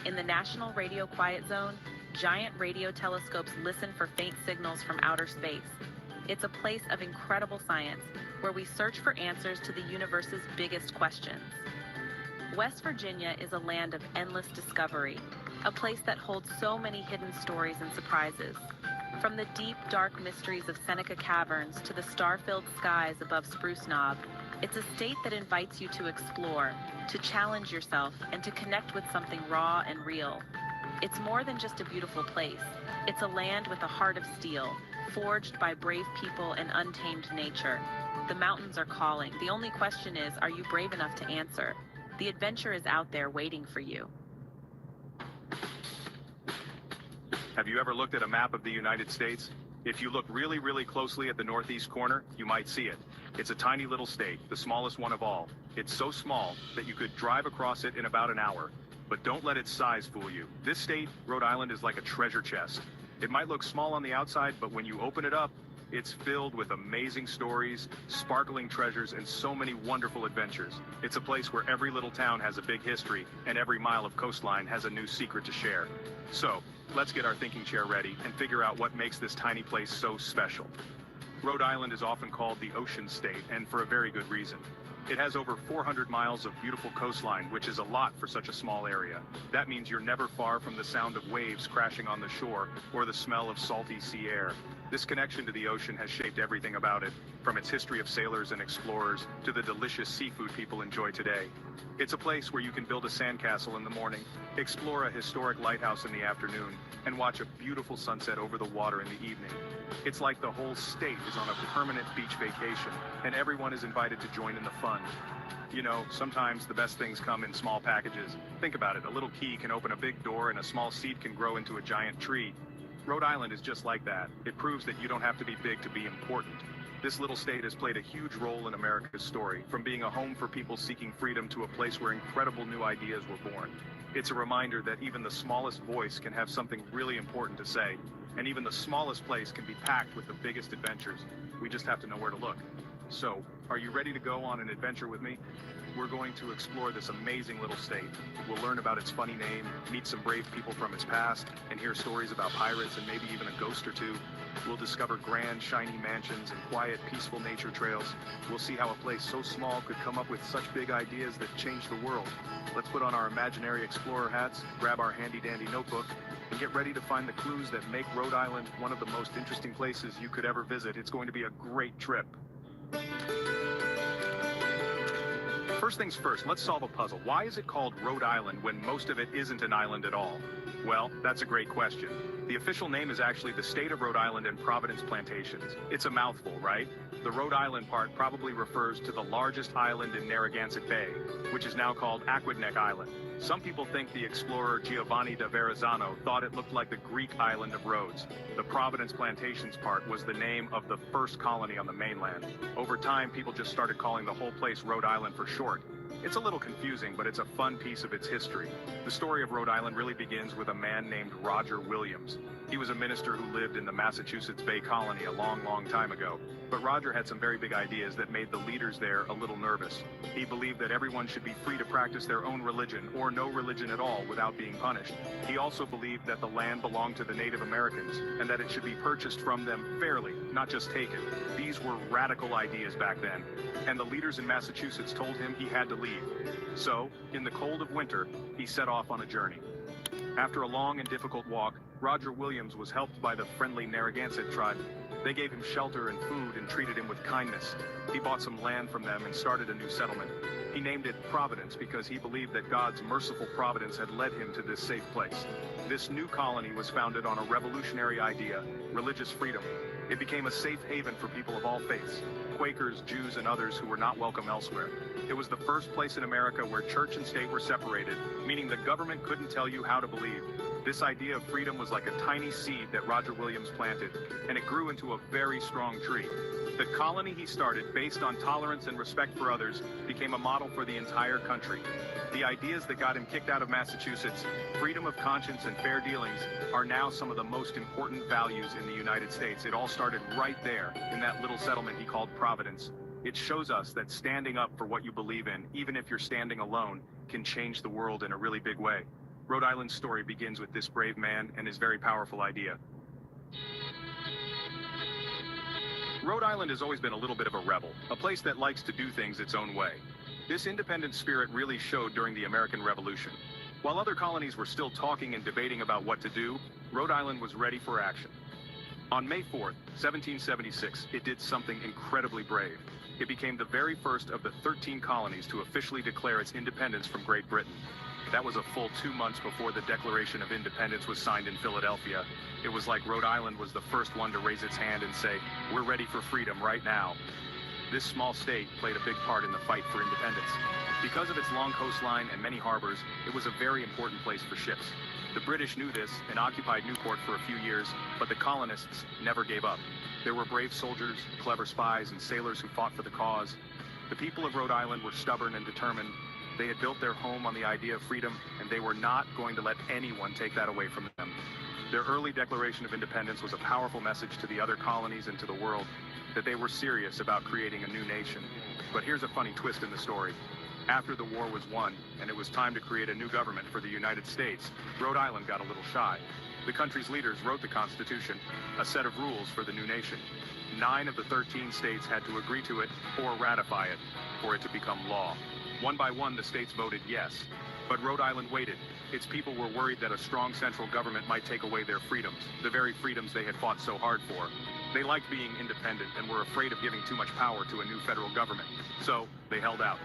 In the National Radio Quiet Zone, giant radio telescopes listen for faint signals from outer space. It's a place of incredible science, where we search for answers to the universe's biggest questions. West Virginia is a land of endless discovery, a place that holds so many hidden stories and surprises. From the deep, dark mysteries of Seneca Caverns to the star-filled skies above Spruce Knob, it's a state that invites you to explore, to challenge yourself, and to connect with something raw and real. It's more than just a beautiful place. It's a land with a heart of steel, forged by brave people and untamed nature. The mountains are calling. The only question is, are you brave enough to answer? The adventure is out there waiting for you. Have you ever looked at a map of the United States? If you look really, really closely at the northeast corner, you might see it. It's a tiny little state, the smallest one of all. It's so small that you could drive across it in about an hour. But don't let its size fool you. This state, Rhode Island, is like a treasure chest. It might look small on the outside, but when you open it up, it's filled with amazing stories, sparkling treasures, and so many wonderful adventures. It's a place where every little town has a big history, and every mile of coastline has a new secret to share. So, let's get our thinking chair ready and figure out what makes this tiny place so special. Rhode Island is often called the Ocean State, and for a very good reason. It has over 400 miles of beautiful coastline, which is a lot for such a small area. That means you're never far from the sound of waves crashing on the shore or the smell of salty sea air. This connection to the ocean has shaped everything about it, from its history of sailors and explorers to the delicious seafood people enjoy today. It's a place where you can build a sandcastle in the morning, explore a historic lighthouse in the afternoon, and watch a beautiful sunset over the water in the evening. It's like the whole state is on a permanent beach vacation, and everyone is invited to join in the fun. You know, sometimes the best things come in small packages. Think about it, a little key can open a big door and a small seed can grow into a giant tree. Rhode Island is just like that. It proves that you don't have to be big to be important. This little state has played a huge role in America's story, from being a home for people seeking freedom to a place where incredible new ideas were born. It's a reminder that even the smallest voice can have something really important to say. And even the smallest place can be packed with the biggest adventures. We just have to know where to look. So, are you ready to go on an adventure with me? We're going to explore this amazing little state. We'll learn about its funny name, meet some brave people from its past, and hear stories about pirates and maybe even a ghost or two. We'll discover grand, shiny mansions and quiet, peaceful nature trails. We'll see how a place so small could come up with such big ideas that change the world. Let's put on our imaginary explorer hats, grab our handy-dandy notebook, and get ready to find the clues that make Rhode Island one of the most interesting places you could ever visit. It's going to be a great trip. First things first, let's solve a puzzle. Why is it called Rhode Island when most of it isn't an island at all? Well, that's a great question. The official name is actually the State of Rhode Island and Providence Plantations. It's a mouthful, right? The Rhode Island part probably refers to the largest island in Narragansett Bay, which is now called Aquidneck Island. Some people think the explorer Giovanni da Verrazzano thought it looked like the Greek island of Rhodes. The Providence Plantations part was the name of the first colony on the mainland. Over time, people just started calling the whole place Rhode Island for short. It's a little confusing, but it's a fun piece of its history. The story of Rhode Island really begins with a man named Roger Williams. He was a minister who lived in the Massachusetts Bay Colony a long time ago. But Roger had some very big ideas that made the leaders there a little nervous. He believed that everyone should be free to practice their own religion or no religion at all without being punished. He also believed that the land belonged to the Native Americans and that it should be purchased from them fairly, not just taken. These were radical ideas back then, and the leaders in Massachusetts told him he had to leave. So, in the cold of winter, he set off on a journey. After a long and difficult walk, Roger Williams was helped by the friendly Narragansett tribe. They gave him shelter and food and treated him with kindness. He bought some land from them and started a new settlement. He named it Providence because he believed that God's merciful providence had led him to this safe place. This new colony was founded on a revolutionary idea, religious freedom. It became a safe haven for people of all faiths, Quakers, Jews, and others who were not welcome elsewhere. It was the first place in America where church and state were separated, meaning the government couldn't tell you how to believe. This idea of freedom was like a tiny seed that Roger Williams planted, and it grew into a very strong tree. The colony he started, based on tolerance and respect for others, became a model for the entire country. The ideas that got him kicked out of Massachusetts, freedom of conscience and fair dealings, are now some of the most important values in the United States. It all started right there, in that little settlement he called Providence. It shows us that standing up for what you believe in, even if you're standing alone, can change the world in a really big way. Rhode Island's story begins with this brave man and his very powerful idea. Rhode Island has always been a little bit of a rebel, a place that likes to do things its own way. This independent spirit really showed during the American Revolution. While other colonies were still talking and debating about what to do, Rhode Island was ready for action. On May 4th, 1776, it did something incredibly brave. It became the very first of the 13 colonies to officially declare its independence from Great Britain. That was a full 2 months before the Declaration of Independence was signed in Philadelphia. It was like Rhode Island was the first one to raise its hand and say, "We're ready for freedom right now." This small state played a big part in the fight for independence. Because of its long coastline and many harbors, it was a very important place for ships. The British knew this and occupied Newport for a few years, but the colonists never gave up. There were brave soldiers, clever spies, and sailors who fought for the cause. The people of Rhode Island were stubborn and determined. They had built their home on the idea of freedom, and they were not going to let anyone take that away from them. Their early Declaration of Independence was a powerful message to the other colonies and to the world that they were serious about creating a new nation. But here's a funny twist in the story. After the war was won, and it was time to create a new government for the United States, Rhode Island got a little shy. The country's leaders wrote the Constitution, a set of rules for the new nation. 9 of the 13 states had to agree to it or ratify it for it to become law. One by one, the states voted yes. But Rhode Island waited. Its people were worried that a strong central government might take away their freedoms, the very freedoms they had fought so hard for. They liked being independent and were afraid of giving too much power to a new federal government. So, they held out.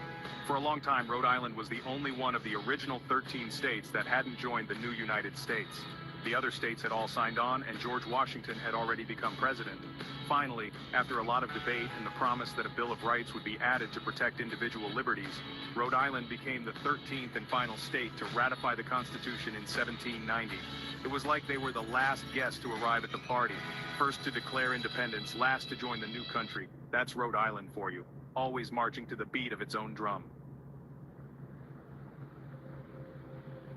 For a long time, Rhode Island was the only one of the original 13 states that hadn't joined the new United States. The other states had all signed on, and George Washington had already become president. Finally, after a lot of debate and the promise that a Bill of Rights would be added to protect individual liberties, Rhode Island became the 13th and final state to ratify the Constitution in 1790. It was like they were the last guest to arrive at the party, first to declare independence, last to join the new country. That's Rhode Island for you, always marching to the beat of its own drum.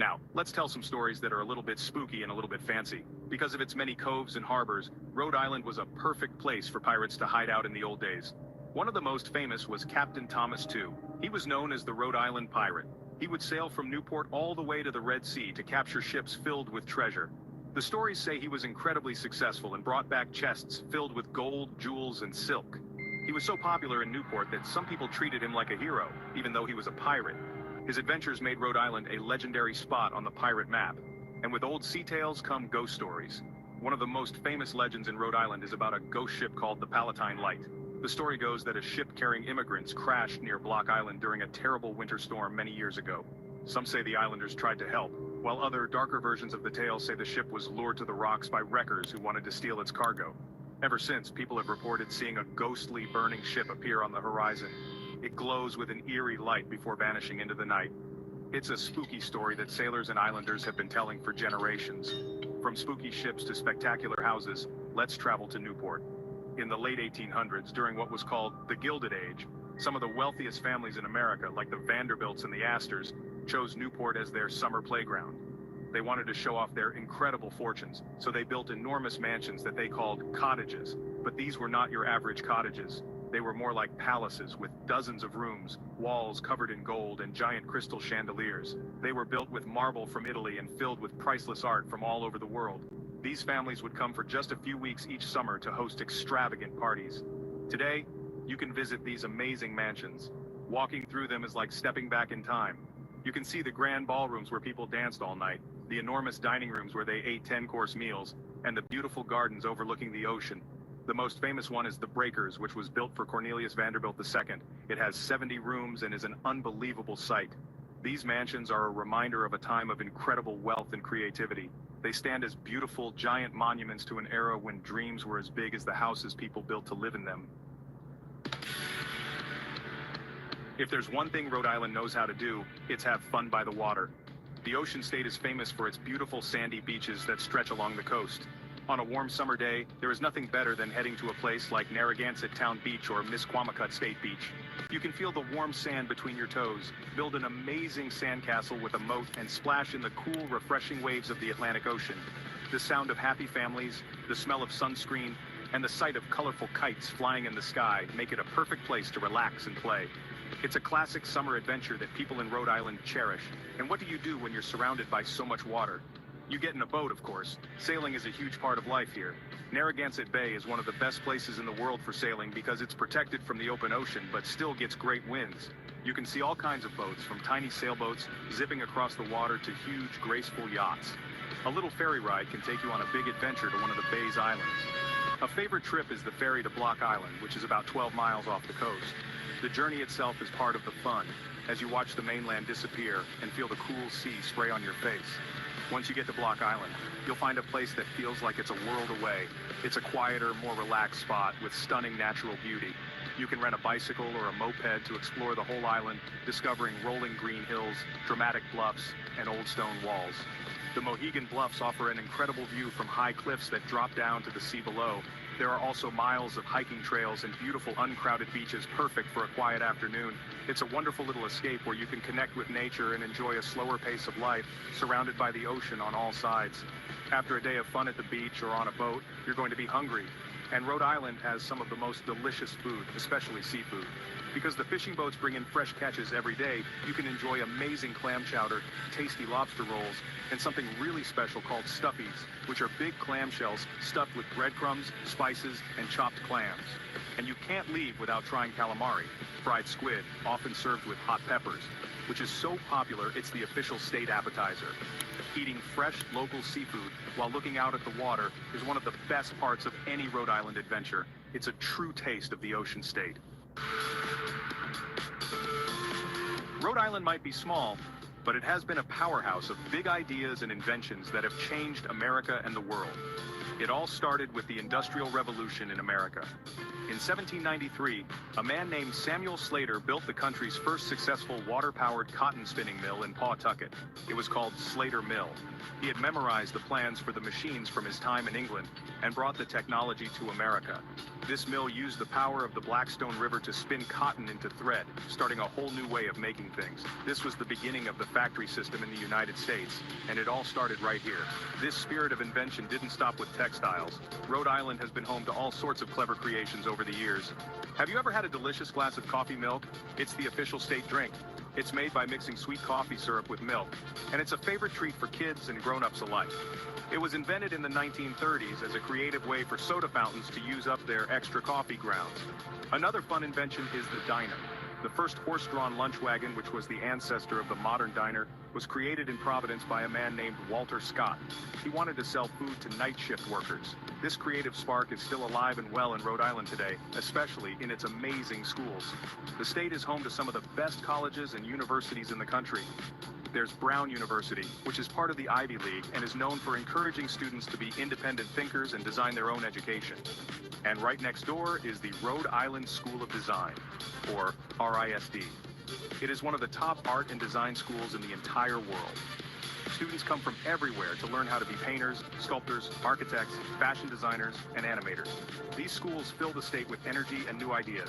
Now, let's tell some stories that are a little bit spooky and a little bit fancy. Because of its many coves and harbors, Rhode Island was a perfect place for pirates to hide out in the old days. One of the most famous was Captain Thomas Tew. He was known as the Rhode Island Pirate. He would sail from Newport all the way to the Red Sea to capture ships filled with treasure. The stories say he was incredibly successful and brought back chests filled with gold, jewels, and silk. He was so popular in Newport that some people treated him like a hero, even though he was a pirate. His adventures made Rhode Island a legendary spot on the pirate map. And with old sea tales come ghost stories. One of the most famous legends in Rhode Island is about a ghost ship called the Palatine Light. The story goes that a ship carrying immigrants crashed near Block Island during a terrible winter storm many years ago. Some say the islanders tried to help, while other darker versions of the tale say the ship was lured to the rocks by wreckers who wanted to steal its cargo. Ever since, people have reported seeing a ghostly burning ship appear on the horizon. It glows with an eerie light before vanishing into the night. It's a spooky story that sailors and islanders have been telling for generations. From spooky ships to spectacular houses, let's travel to Newport. In the late 1800s, during what was called the Gilded Age, some of the wealthiest families in America, like the Vanderbilts and the Astors, chose Newport as their summer playground. They wanted to show off their incredible fortunes, so they built enormous mansions that they called cottages. But these were not your average cottages. They were more like palaces with dozens of rooms, walls covered in gold, and giant crystal chandeliers. They were built with marble from Italy and filled with priceless art from all over the world. These families would come for just a few weeks each summer to host extravagant parties. Today, you can visit these amazing mansions. Walking through them is like stepping back in time. You can see the grand ballrooms where people danced all night, the enormous dining rooms where they ate 10-course meals, and the beautiful gardens overlooking the ocean. The most famous one is the Breakers, which was built for Cornelius Vanderbilt II. It has 70 rooms and is an unbelievable sight. These mansions are a reminder of a time of incredible wealth and creativity. They stand as beautiful, giant monuments to an era when dreams were as big as the houses people built to live in them. If there's one thing Rhode Island knows how to do, it's have fun by the water. The Ocean State is famous for its beautiful sandy beaches that stretch along the coast. On a warm summer day, there is nothing better than heading to a place like Narragansett Town Beach or Misquamicut State Beach. You can feel the warm sand between your toes, build an amazing sandcastle with a moat, and splash in the cool, refreshing waves of the Atlantic Ocean. The sound of happy families, the smell of sunscreen, and the sight of colorful kites flying in the sky make it a perfect place to relax and play. It's a classic summer adventure that people in Rhode Island cherish. And what do you do when you're surrounded by so much water? You get in a boat, of course. Sailing is a huge part of life here. Narragansett Bay is one of the best places in the world for sailing because it's protected from the open ocean but still gets great winds. You can see all kinds of boats, from tiny sailboats zipping across the water to huge, graceful yachts. A little ferry ride can take you on a big adventure to one of the bay's islands. A favorite trip is the ferry to Block Island, which is about 12 miles off the coast. The journey itself is part of the fun, as you watch the mainland disappear and feel the cool sea spray on your face. Once you get to Block Island, you'll find a place that feels like it's a world away. It's a quieter, more relaxed spot with stunning natural beauty. You can rent a bicycle or a moped to explore the whole island, discovering rolling green hills, dramatic bluffs, and old stone walls. The Mohegan Bluffs offer an incredible view from high cliffs that drop down to the sea below. There are also miles of hiking trails and beautiful uncrowded beaches perfect for a quiet afternoon. It's a wonderful little escape where you can connect with nature and enjoy a slower pace of life, surrounded by the ocean on all sides. After a day of fun at the beach or on a boat, you're going to be hungry. And Rhode Island has some of the most delicious food, especially seafood. Because the fishing boats bring in fresh catches every day, you can enjoy amazing clam chowder, tasty lobster rolls, and something really special called stuffies, which are big clamshells stuffed with breadcrumbs, spices, and chopped clams. And you can't leave without trying calamari, fried squid, often served with hot peppers, which is so popular it's the official state appetizer. Eating fresh, local seafood while looking out at the water is one of the best parts of any Rhode Island adventure. It's a true taste of the Ocean State. Rhode Island might be small, but it has been a powerhouse of big ideas and inventions that have changed America and the world. It all started with the Industrial Revolution in America. In 1793, a man named Samuel Slater built the country's first successful water-powered cotton spinning mill in Pawtucket. It was called Slater Mill. He had memorized the plans for the machines from his time in England and brought the technology to America. This mill used the power of the Blackstone River to spin cotton into thread, starting a whole new way of making things. This was the beginning of the factory system in the United States, and it all started right here. This spirit of invention didn't stop with textiles. Rhode Island has been home to all sorts of clever creations over the years. Have you ever had a delicious glass of coffee milk? It's the official state drink. It's made by mixing sweet coffee syrup with milk, and it's a favorite treat for kids and grown-ups alike. It was invented in the 1930s as a creative way for soda fountains to use up their extra coffee grounds. Another fun invention is the diner. The first horse-drawn lunch wagon, which was the ancestor of the modern diner, was created in Providence by a man named Walter Scott. He wanted to sell food to night shift workers. This creative spark is still alive and well in Rhode Island today, especially in its amazing schools. The state is home to some of the best colleges and universities in the country. There's Brown University, which is part of the Ivy League and is known for encouraging students to be independent thinkers and design their own education. And right next door is the Rhode Island School of Design, or RISD. It is one of the top art and design schools in the entire world. Students come from everywhere to learn how to be painters, sculptors, architects, fashion designers, and animators. These schools fill the state with energy and new ideas.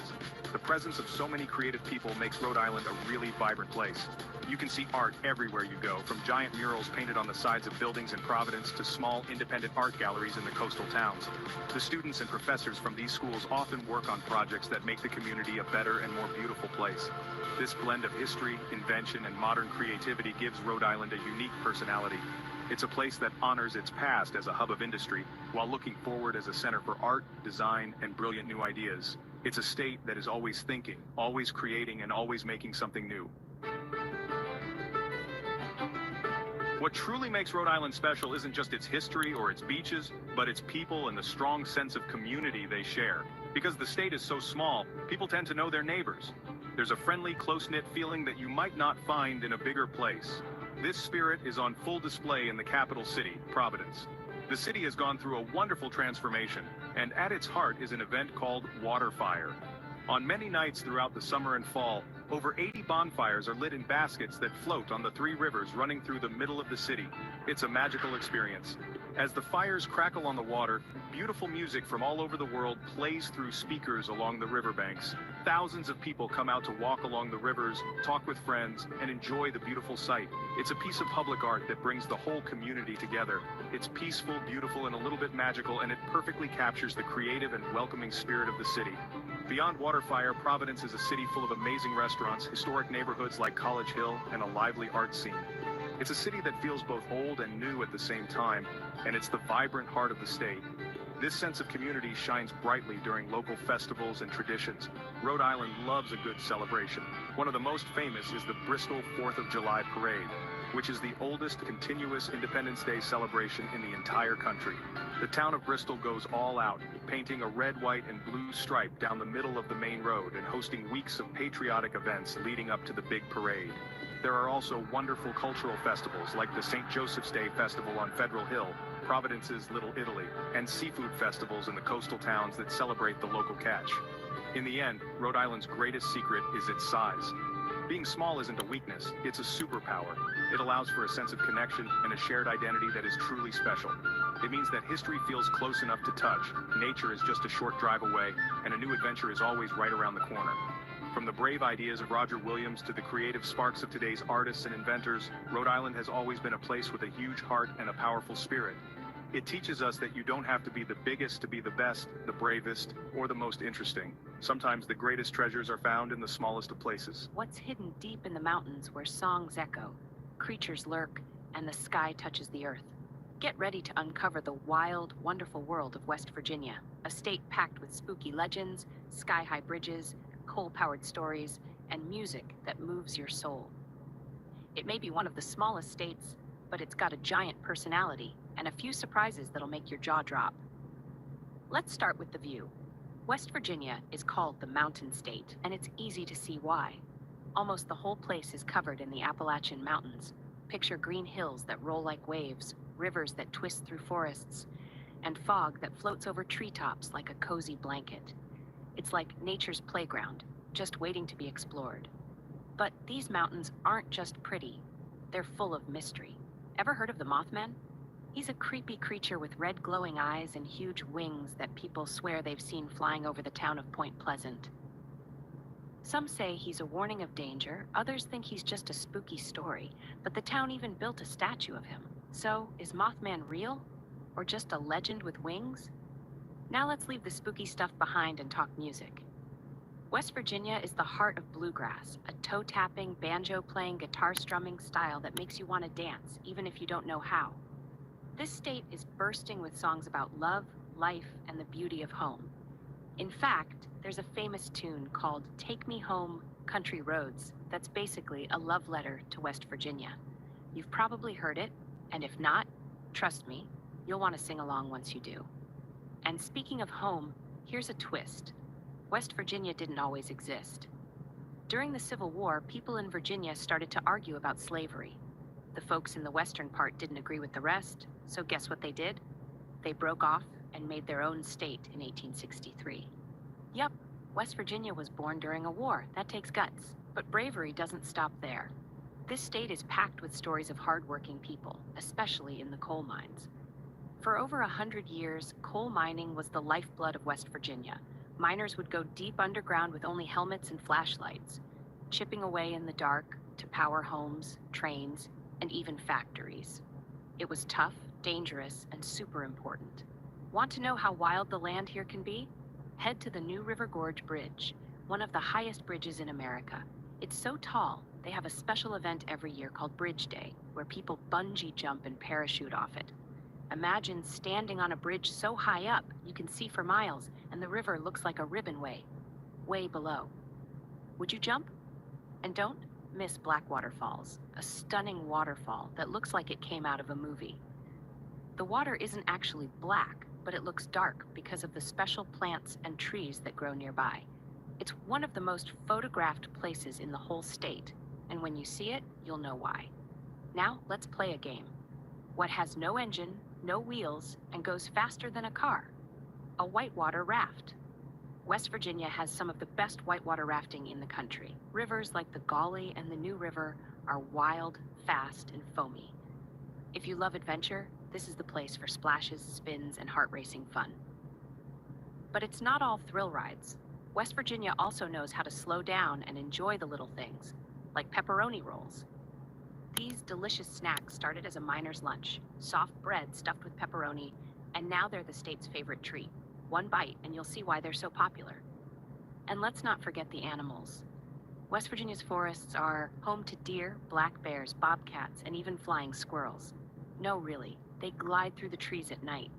The presence of so many creative people makes Rhode Island a really vibrant place. You can see art everywhere you go, from giant murals painted on the sides of buildings in Providence to small independent art galleries in the coastal towns. The students and professors from these schools often work on projects that make the community a better and more beautiful place. This blend of history, invention, and modern creativity gives Rhode Island a unique personality. It's a place that honors its past as a hub of industry, while looking forward as a center for art, design, and brilliant new ideas. It's a state that is always thinking, always creating, and always making something new. What truly makes Rhode Island special isn't just its history or its beaches, but its people and the strong sense of community they share. Because the state is so small, people tend to know their neighbors. There's a friendly, close-knit feeling that you might not find in a bigger place. This spirit is on full display in the capital city, Providence. The city has gone through a wonderful transformation, and at its heart is an event called Waterfire. On many nights throughout the summer and fall, over 80 bonfires are lit in baskets that float on the three rivers running through the middle of the city. It's a magical experience. As the fires crackle on the water, beautiful music from all over the world plays through speakers along the riverbanks. Thousands of people come out to walk along the rivers, talk with friends, and enjoy the beautiful sight. It's a piece of public art that brings the whole community together. It's peaceful, beautiful, and a little bit magical, and it perfectly captures the creative and welcoming spirit of the city. Beyond Waterfire, Providence is a city full of amazing restaurants, historic neighborhoods like College Hill, and a lively art scene. It's a city that feels both old and new at the same time, and it's the vibrant heart of the state. This sense of community shines brightly during local festivals and traditions. Rhode Island loves a good celebration. One of the most famous is the Bristol 4th of July Parade, which is the oldest continuous Independence Day celebration in the entire country. The town of Bristol goes all out, painting a red, white, and blue stripe down the middle of the main road and hosting weeks of patriotic events leading up to the big parade. There are also wonderful cultural festivals like the St. Joseph's Day Festival on Federal Hill, Providence's Little Italy, and seafood festivals in the coastal towns that celebrate the local catch. In the end, Rhode Island's greatest secret is its size. Being small isn't a weakness, it's a superpower. It allows for a sense of connection and a shared identity that is truly special. It means that history feels close enough to touch, nature is just a short drive away, and a new adventure is always right around the corner. From the brave ideas of Roger Williams to the creative sparks of today's artists and inventors, Rhode Island has always been a place with a huge heart and a powerful spirit. It teaches us that you don't have to be the biggest to be the best, the bravest, or the most interesting. Sometimes the greatest treasures are found in the smallest of places. What's hidden deep in the mountains where songs echo, creatures lurk, and the sky touches the earth? Get ready to uncover the wild, wonderful world of West Virginia, a state packed with spooky legends, sky-high bridges, coal-powered stories, and music that moves your soul. It may be one of the smallest states, but it's got a giant personality and a few surprises that'll make your jaw drop. Let's start with the view. West Virginia is called the Mountain State, and it's easy to see why. Almost the whole place is covered in the Appalachian Mountains. Picture green hills that roll like waves, rivers that twist through forests, and fog that floats over treetops like a cozy blanket. It's like nature's playground, just waiting to be explored. But these mountains aren't just pretty, they're full of mystery. Ever heard of the Mothman? He's a creepy creature with red glowing eyes and huge wings that people swear they've seen flying over the town of Point Pleasant. Some say he's a warning of danger, others think he's just a spooky story, but the town even built a statue of him. So, is Mothman real? Or just a legend with wings? Now let's leave the spooky stuff behind and talk music. West Virginia is the heart of bluegrass, a toe-tapping, banjo-playing, guitar-strumming style that makes you want to dance, even if you don't know how. This state is bursting with songs about love, life, and the beauty of home. In fact, there's a famous tune called Take Me Home, Country Roads that's basically a love letter to West Virginia. You've probably heard it, and if not, trust me, you'll want to sing along once you do. And speaking of home, here's a twist. West Virginia didn't always exist. During the Civil War, people in Virginia started to argue about slavery. The folks in the western part didn't agree with the rest, so guess what they did? They broke off and made their own state in 1863. Yup, West Virginia was born during a war. That takes guts. But bravery doesn't stop there. This state is packed with stories of hardworking people, especially in the coal mines. For over 100 years, coal mining was the lifeblood of West Virginia. Miners would go deep underground with only helmets and flashlights, chipping away in the dark to power homes, trains, and even factories. It was tough, dangerous, and super important. Want to know how wild the land here can be? Head to the New River Gorge Bridge, one of the highest bridges in America. It's so tall, they have a special event every year called Bridge Day, where people bungee jump and parachute off it. Imagine standing on a bridge so high up, you can see for miles, and the river looks like a ribbon way below. Would you jump? And don't miss Blackwater Falls, a stunning waterfall that looks like it came out of a movie. The water isn't actually black, but it looks dark because of the special plants and trees that grow nearby. It's one of the most photographed places in the whole state, and when you see it, you'll know why. Now, let's play a game. What has no engine, no wheels, and goes faster than a car? A whitewater raft. West Virginia has some of the best whitewater rafting in the country. Rivers like the Gauley and the New River are wild, fast, and foamy. If you love adventure, this is the place for splashes, spins, and heart-racing fun. But it's not all thrill rides. West Virginia also knows how to slow down and enjoy the little things, like pepperoni rolls. These delicious snacks started as a miner's lunch, soft bread stuffed with pepperoni, and now they're the state's favorite treat. One bite and you'll see why they're so popular. And let's not forget the animals. West Virginia's forests are home to deer, black bears, bobcats, and even flying squirrels. No, really, they glide through the trees at night.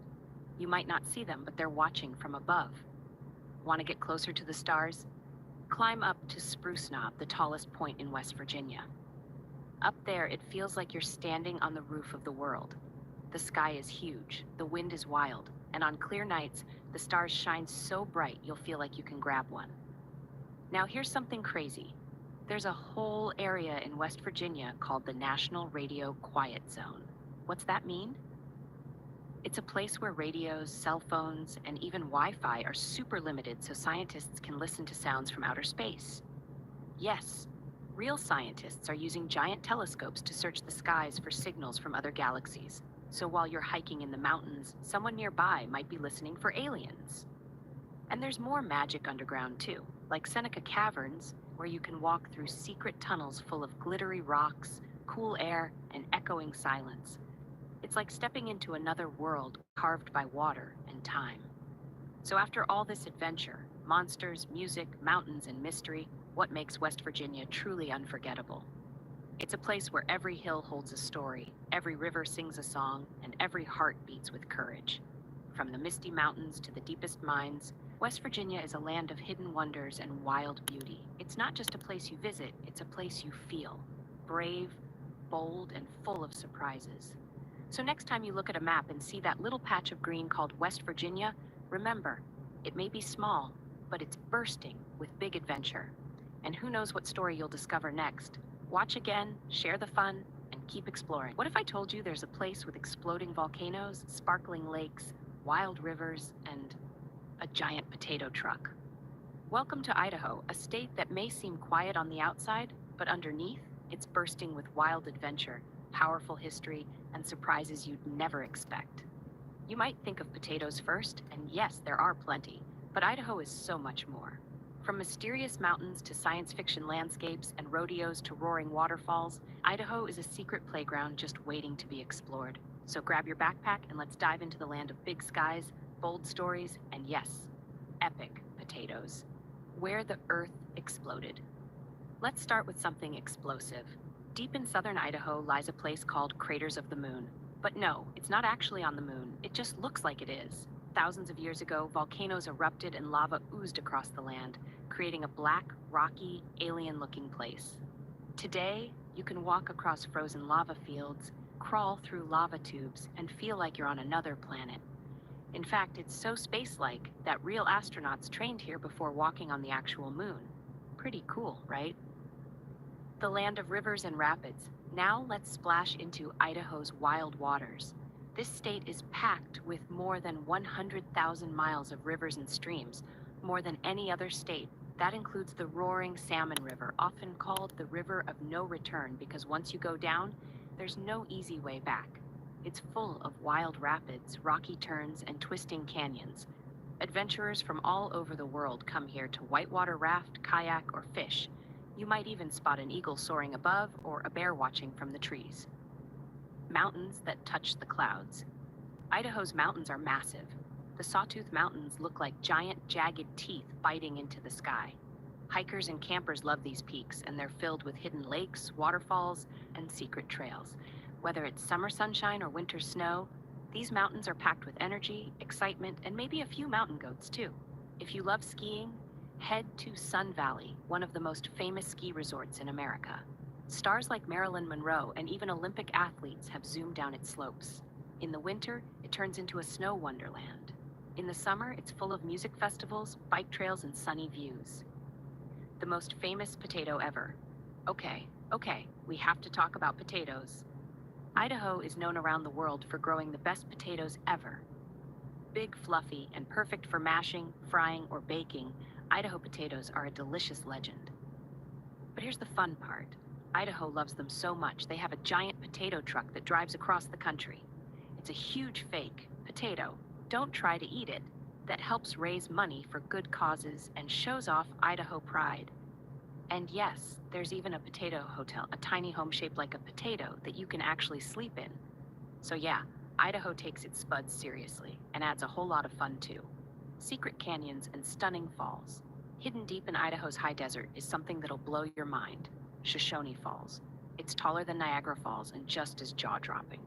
You might not see them, but they're watching from above. Want to get closer to the stars? Climb up to Spruce Knob, the tallest point in West Virginia. Up there, it feels like you're standing on the roof of the world. The sky is huge, the wind is wild, and on clear nights, the stars shine so bright you'll feel like you can grab one. Now here's something crazy. There's a whole area in West Virginia called the National Radio Quiet Zone. What's that mean? It's a place where radios, cell phones, and even Wi-Fi are super limited so scientists can listen to sounds from outer space. Yes, real scientists are using giant telescopes to search the skies for signals from other galaxies. So while you're hiking in the mountains, someone nearby might be listening for aliens. And there's more magic underground too, like Seneca Caverns, where you can walk through secret tunnels full of glittery rocks, cool air, and echoing silence. It's like stepping into another world carved by water and time. So after all this adventure, monsters, music, mountains, and mystery, what makes West Virginia truly unforgettable? It's a place where every hill holds a story, every river sings a song, and every heart beats with courage. From the misty mountains to the deepest mines, West Virginia is a land of hidden wonders and wild beauty. It's not just a place you visit, it's a place you feel. Brave, bold, and full of surprises. So next time you look at a map and see that little patch of green called West Virginia, remember, it may be small, but it's bursting with big adventure. And who knows what story you'll discover next. Watch again, share the fun, and keep exploring. What if I told you there's a place with exploding volcanoes, sparkling lakes, wild rivers, and a giant potato truck. Welcome to Idaho, a state that may seem quiet on the outside, but underneath, it's bursting with wild adventure, powerful history, and surprises you'd never expect. You might think of potatoes first, and yes, there are plenty, but Idaho is so much more. From mysterious mountains to science fiction landscapes and rodeos to roaring waterfalls, Idaho is a secret playground just waiting to be explored. So grab your backpack and let's dive into the land of big skies, bold stories, and yes, epic potatoes. Where the Earth exploded. Let's start with something explosive. Deep in southern Idaho lies a place called Craters of the Moon. But no, it's not actually on the moon, it just looks like it is. Thousands of years ago, volcanoes erupted and lava oozed across the land, creating a black, rocky, alien-looking place. Today, you can walk across frozen lava fields, crawl through lava tubes, and feel like you're on another planet. In fact, it's so space-like that real astronauts trained here before walking on the actual moon. Pretty cool, right? The land of rivers and rapids. Now let's splash into Idaho's wild waters. This state is packed with more than 100,000 miles of rivers and streams, more than any other state. That includes the roaring Salmon River, often called the River of No Return because once you go down, there's no easy way back. It's full of wild rapids, rocky turns, and twisting canyons. Adventurers from all over the world come here to whitewater raft, kayak, or fish. You might even spot an eagle soaring above or a bear watching from the trees. Mountains that touch the clouds. Idaho's mountains are massive. The Sawtooth Mountains look like giant, jagged teeth biting into the sky. Hikers and campers love these peaks, and they're filled with hidden lakes, waterfalls, and secret trails. Whether it's summer sunshine or winter snow, these mountains are packed with energy, excitement, and maybe a few mountain goats too. If you love skiing, head to Sun Valley, one of the most famous ski resorts in America. Stars like Marilyn Monroe and even Olympic athletes have zoomed down its slopes. In the winter, it turns into a snow wonderland. In the summer, it's full of music festivals, bike trails, and sunny views. The most famous potato ever. Okay, we have to talk about potatoes. Idaho is known around the world for growing the best potatoes ever. Big, fluffy, and perfect for mashing, frying, or baking, Idaho potatoes are a delicious legend. But here's the fun part. Idaho loves them so much, they have a giant potato truck that drives across the country. It's a huge fake potato. Don't try to eat it. That helps raise money for good causes and shows off Idaho pride. And yes, there's even a potato hotel, a tiny home shaped like a potato that you can actually sleep in. So yeah, Idaho takes its spuds seriously and adds a whole lot of fun too. Secret canyons and stunning falls. Hidden deep in Idaho's high desert is something that'll blow your mind. Shoshone Falls. It's taller than Niagara Falls and just as jaw-dropping.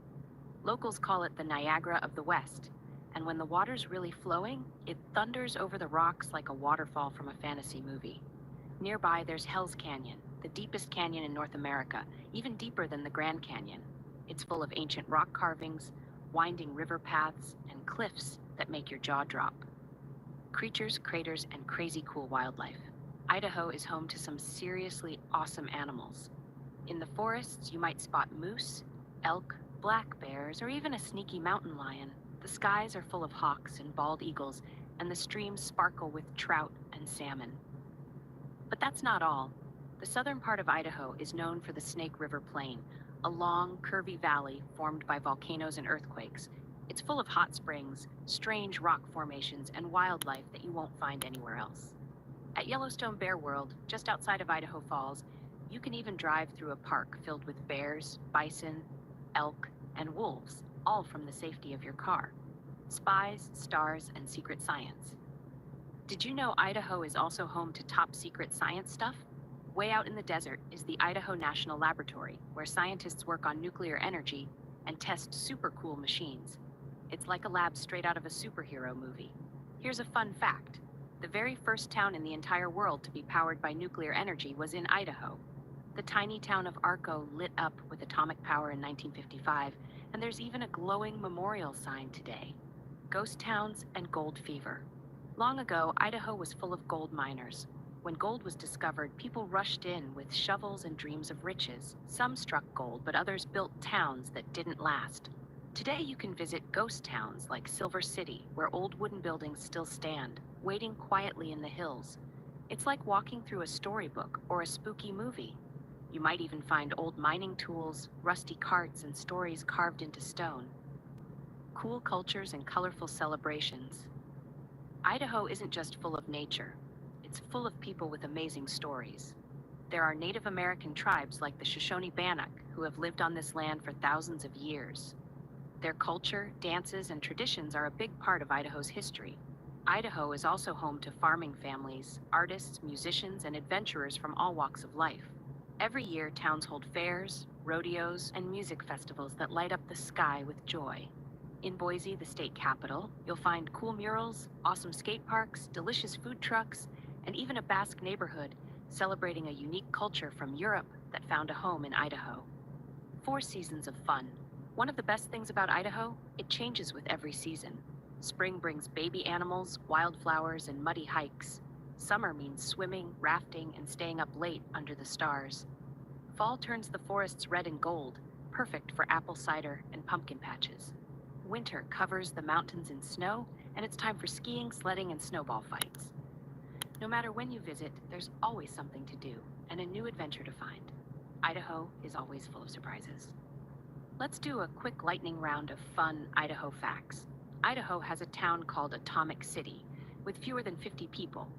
Locals call it the Niagara of the West, and when the water's really flowing, it thunders over the rocks like a waterfall from a fantasy movie. Nearby, there's Hell's Canyon, the deepest canyon in North America, even deeper than the Grand Canyon. It's full of ancient rock carvings, winding river paths, and cliffs that make your jaw drop. Creatures, craters, and crazy cool wildlife. Idaho is home to some seriously awesome animals. In the forests, you might spot moose, elk, black bears, or even a sneaky mountain lion. The skies are full of hawks and bald eagles, and the streams sparkle with trout and salmon. But that's not all. The southern part of Idaho is known for the Snake River Plain, a long, curvy valley formed by volcanoes and earthquakes. It's full of hot springs, strange rock formations, and wildlife that you won't find anywhere else. At Yellowstone Bear World, just outside of Idaho Falls, you can even drive through a park filled with bears, bison, elk, and wolves, all from the safety of your car. Spies, stars, and secret science. Did you know Idaho is also home to top secret science stuff? Way out in the desert is the Idaho National Laboratory, where scientists work on nuclear energy and test super cool machines. It's like a lab straight out of a superhero movie. Here's a fun fact. The very first town in the entire world to be powered by nuclear energy was in Idaho. The tiny town of Arco lit up with atomic power in 1955, and there's even a glowing memorial sign today. Ghost towns and gold fever. Long ago, Idaho was full of gold miners. When gold was discovered, people rushed in with shovels and dreams of riches. Some struck gold, but others built towns that didn't last. Today, you can visit ghost towns like Silver City, where old wooden buildings still stand, waiting quietly in the hills. It's like walking through a storybook or a spooky movie. You might even find old mining tools, rusty carts, and stories carved into stone. Cool cultures and colorful celebrations. Idaho isn't just full of nature, it's full of people with amazing stories. There are Native American tribes like the Shoshone-Bannock who have lived on this land for thousands of years. Their culture, dances, and traditions are a big part of Idaho's history. Idaho is also home to farming families, artists, musicians, and adventurers from all walks of life. Every year, towns hold fairs, rodeos, and music festivals that light up the sky with joy. In Boise, the state capital, you'll find cool murals, awesome skate parks, delicious food trucks, and even a Basque neighborhood celebrating a unique culture from Europe that found a home in Idaho. 4 seasons of fun. One of the best things about Idaho, it changes with every season. Spring brings baby animals, wildflowers, and muddy hikes. Summer means swimming, rafting, and staying up late under the stars. Fall turns the forests red and gold, perfect for apple cider and pumpkin patches. Winter covers the mountains in snow, and it's time for skiing, sledding, and snowball fights. No matter when you visit, there's always something to do and a new adventure to find. Idaho is always full of surprises. Let's do a quick lightning round of fun Idaho facts. Idaho has a town called Atomic City, with fewer than 50 people.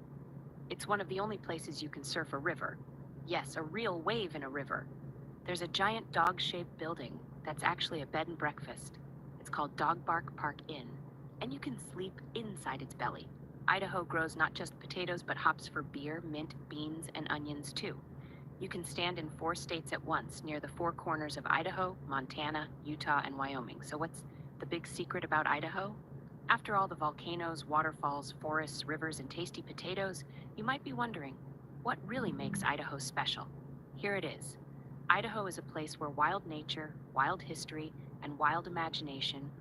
It's one of the only places you can surf a river. Yes, a real wave in a river. There's a giant dog-shaped building that's actually a bed and breakfast. It's called Dog Bark Park Inn, and you can sleep inside its belly. Idaho grows not just potatoes, but hops for beer, mint, beans, and onions too. You can stand in 4 states at once, near the 4 corners of Idaho, Montana, Utah, and Wyoming. So what's the big secret about Idaho? After all the volcanoes, waterfalls, forests, rivers, and tasty potatoes, you might be wondering, what really makes Idaho special? Here it is. Idaho is a place where wild nature, wild history, and wild imagination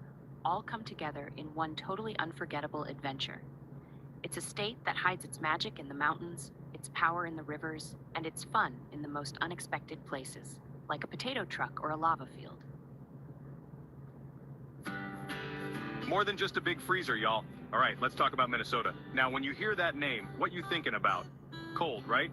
all come together in one totally unforgettable adventure. It's a state that hides its magic in the mountains, its power in the rivers, and its fun in the most unexpected places, like a potato truck or a lava field. More than just a big freezer, y'all. All right, let's talk about Minnesota. Now, when you hear that name, what you thinking about? Cold, right?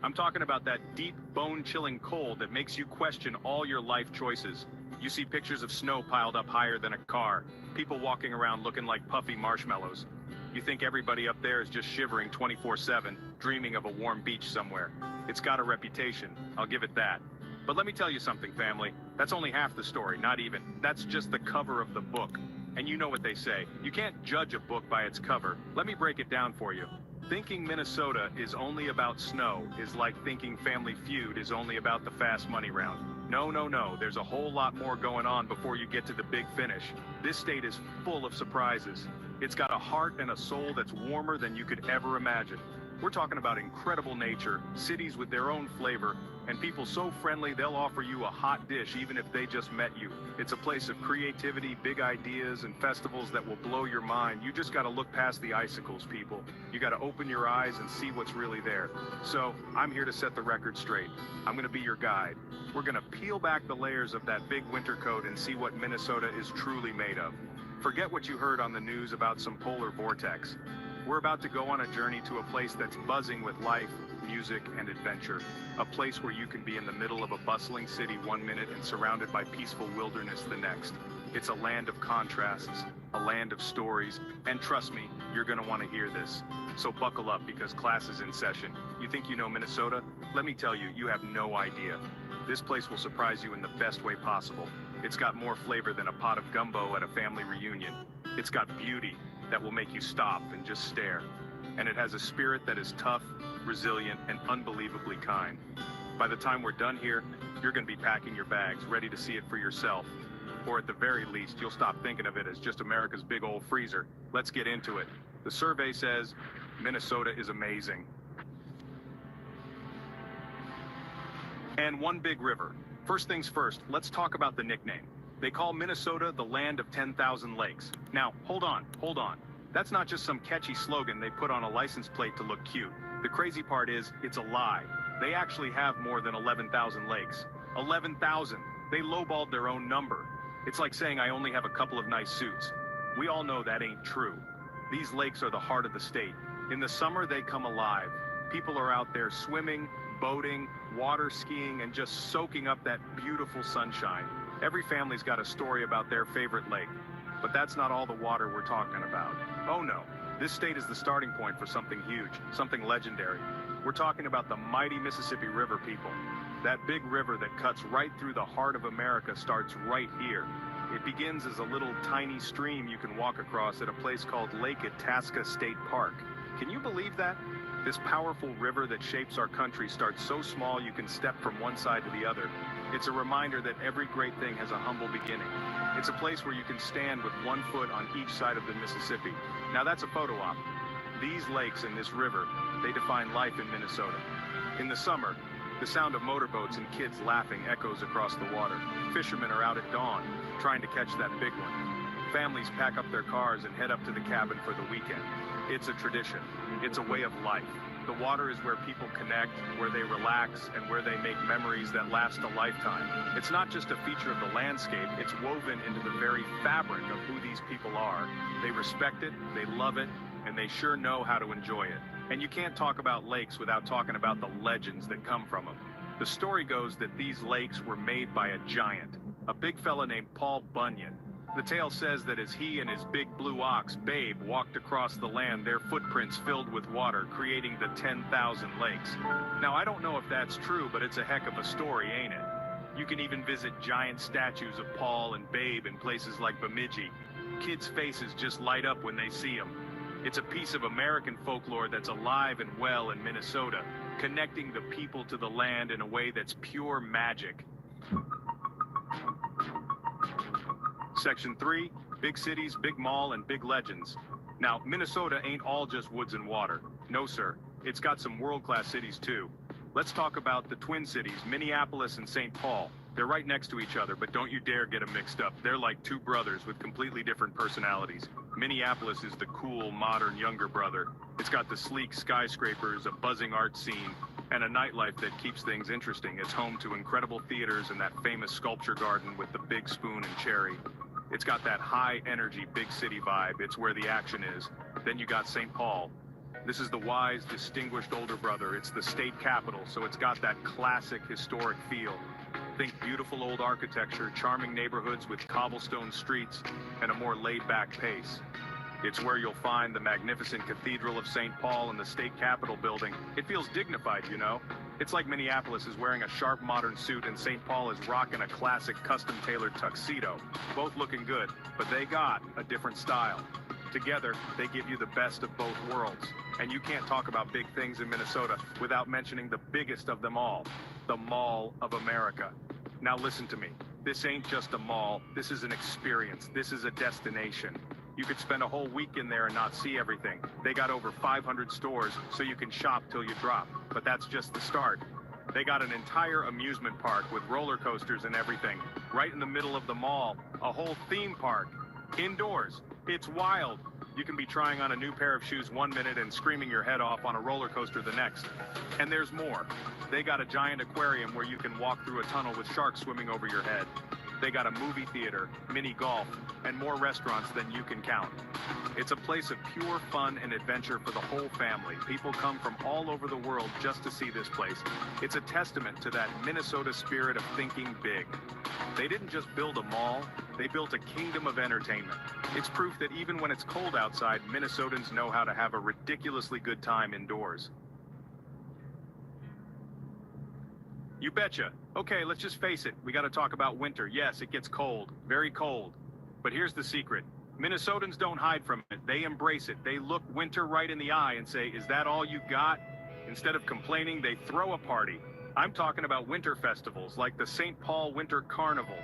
I'm talking about that deep, bone-chilling cold that makes you question all your life choices. You see pictures of snow piled up higher than a car, people walking around looking like puffy marshmallows. You think everybody up there is just shivering 24/7, dreaming of a warm beach somewhere. It's got a reputation, I'll give it that. But let me tell you something, family. That's only half the story, not even. That's just the cover of the book. And you know what they say, you can't judge a book by its cover. Let me break it down for you. Thinking Minnesota is only about snow is like thinking Family Feud is only about the fast money round. No, no, no, there's a whole lot more going on before you get to the big finish. This state is full of surprises. It's got a heart and a soul that's warmer than you could ever imagine. We're talking about incredible nature, cities with their own flavor, and people so friendly they'll offer you a hot dish even if they just met you. It's a place of creativity, big ideas, and festivals that will blow your mind. You just gotta look past the icicles, people. You gotta open your eyes and see what's really there. So, I'm here to set the record straight. I'm gonna be your guide. We're gonna peel back the layers of that big winter coat and see what Minnesota is truly made of. Forget what you heard on the news about some polar vortex. We're about to go on a journey to a place that's buzzing with life, music, and adventure. A place where you can be in the middle of a bustling city 1 minute and surrounded by peaceful wilderness the next. It's a land of contrasts, a land of stories, and trust me, you're gonna want to hear this. So buckle up because class is in session. You think you know Minnesota? Let me tell you, you have no idea. This place will surprise you in the best way possible. It's got more flavor than a pot of gumbo at a family reunion. It's got beauty that will make you stop and just stare. And it has a spirit that is tough, resilient, and unbelievably kind. By the time we're done here, you're gonna be packing your bags, ready to see it for yourself. Or at the very least, you'll stop thinking of it as just America's big old freezer. Let's get into it. The survey says, Minnesota is amazing. And one big river. First things first, let's talk about the nickname. They call Minnesota the land of 10,000 lakes. Now, hold on. That's not just some catchy slogan they put on a license plate to look cute. The crazy part is, it's a lie. They actually have more than 11,000 lakes. 11,000. They lowballed their own number. It's like saying I only have a couple of nice suits. We all know that ain't true. These lakes are the heart of the state. In the summer, they come alive. People are out there swimming, boating, water skiing, and just soaking up that beautiful sunshine. Every family's got a story about their favorite lake. But that's not all the water we're talking about. Oh no, this state is the starting point for something huge, something legendary. We're talking about the mighty Mississippi River, people. That big river that cuts right through the heart of America starts right here. It begins as a little tiny stream you can walk across at a place called Lake Itasca State Park. Can you believe that? This powerful river that shapes our country starts so small you can step from one side to the other. It's a reminder that every great thing has a humble beginning. It's a place where you can stand with one foot on each side of the Mississippi. Now that's a photo op. These lakes and this river, they define life in Minnesota. In the summer, the sound of motorboats and kids laughing echoes across the water. Fishermen are out at dawn, trying to catch that big one. Families pack up their cars and head up to the cabin for the weekend. It's a tradition. It's a way of life. The water is where people connect, where they relax, and where they make memories that last a lifetime. It's not just a feature of the landscape, it's woven into the very fabric of who these people are. They respect it, they love it, and they sure know how to enjoy it. And you can't talk about lakes without talking about the legends that come from them. The story goes that these lakes were made by a giant, a big fella named Paul Bunyan. The tale says that as he and his big blue ox, Babe, walked across the land, their footprints filled with water, creating the 10,000 lakes. Now, I don't know if that's true, but it's a heck of a story, ain't it? You can even visit giant statues of Paul and Babe in places like Bemidji. Kids' faces just light up when they see them. It's a piece of American folklore that's alive and well in Minnesota, connecting the people to the land in a way that's pure magic. Section 3, big cities, big mall, and big legends. Now, Minnesota ain't all just woods and water. No, sir. It's got some world-class cities, too. Let's talk about the Twin Cities, Minneapolis and St. Paul. They're right next to each other, but don't you dare get them mixed up. They're like two brothers with completely different personalities. Minneapolis is the cool, modern, younger brother. It's got the sleek skyscrapers, a buzzing art scene, and a nightlife that keeps things interesting. It's home to incredible theaters and that famous sculpture garden with the big spoon and cherry. It's got that high-energy, big city vibe. It's where the action is. Then you got St. Paul. This is the wise, distinguished older brother. It's the state capital, so it's got that classic, historic feel. Think beautiful old architecture, charming neighborhoods with cobblestone streets, and a more laid-back pace. It's where you'll find the magnificent Cathedral of St. Paul and the state capitol building. It feels dignified, you know? It's like Minneapolis is wearing a sharp modern suit and St. Paul is rocking a classic custom-tailored tuxedo. Both looking good, but they got a different style. Together, they give you the best of both worlds. And you can't talk about big things in Minnesota without mentioning the biggest of them all, the Mall of America. Now listen to me. This ain't just a mall. This is an experience. This is a destination. You could spend a whole week in there and not see everything. They got over 500 stores, so you can shop till you drop. But that's just the start. They got an entire amusement park with roller coasters and everything. Right in the middle of the mall, a whole theme park. Indoors. It's wild. You can be trying on a new pair of shoes one minute and screaming your head off on a roller coaster the next. And there's more. They got a giant aquarium where you can walk through a tunnel with sharks swimming over your head. They got a movie theater, mini golf, and more restaurants than you can count. It's a place of pure fun and adventure for the whole family. People come from all over the world just to see this place. It's a testament to that Minnesota spirit of thinking big. They didn't just build a mall, they built a kingdom of entertainment. It's proof that even when it's cold outside, Minnesotans know how to have a ridiculously good time indoors. You betcha. Okay, let's just face it. We got to talk about winter. Yes, it gets cold. Very cold. But here's the secret. Minnesotans don't hide from it. They embrace it. They look winter right in the eye and say, is that all you got? Instead of complaining, they throw a party. I'm talking about winter festivals like the St. Paul Winter Carnival.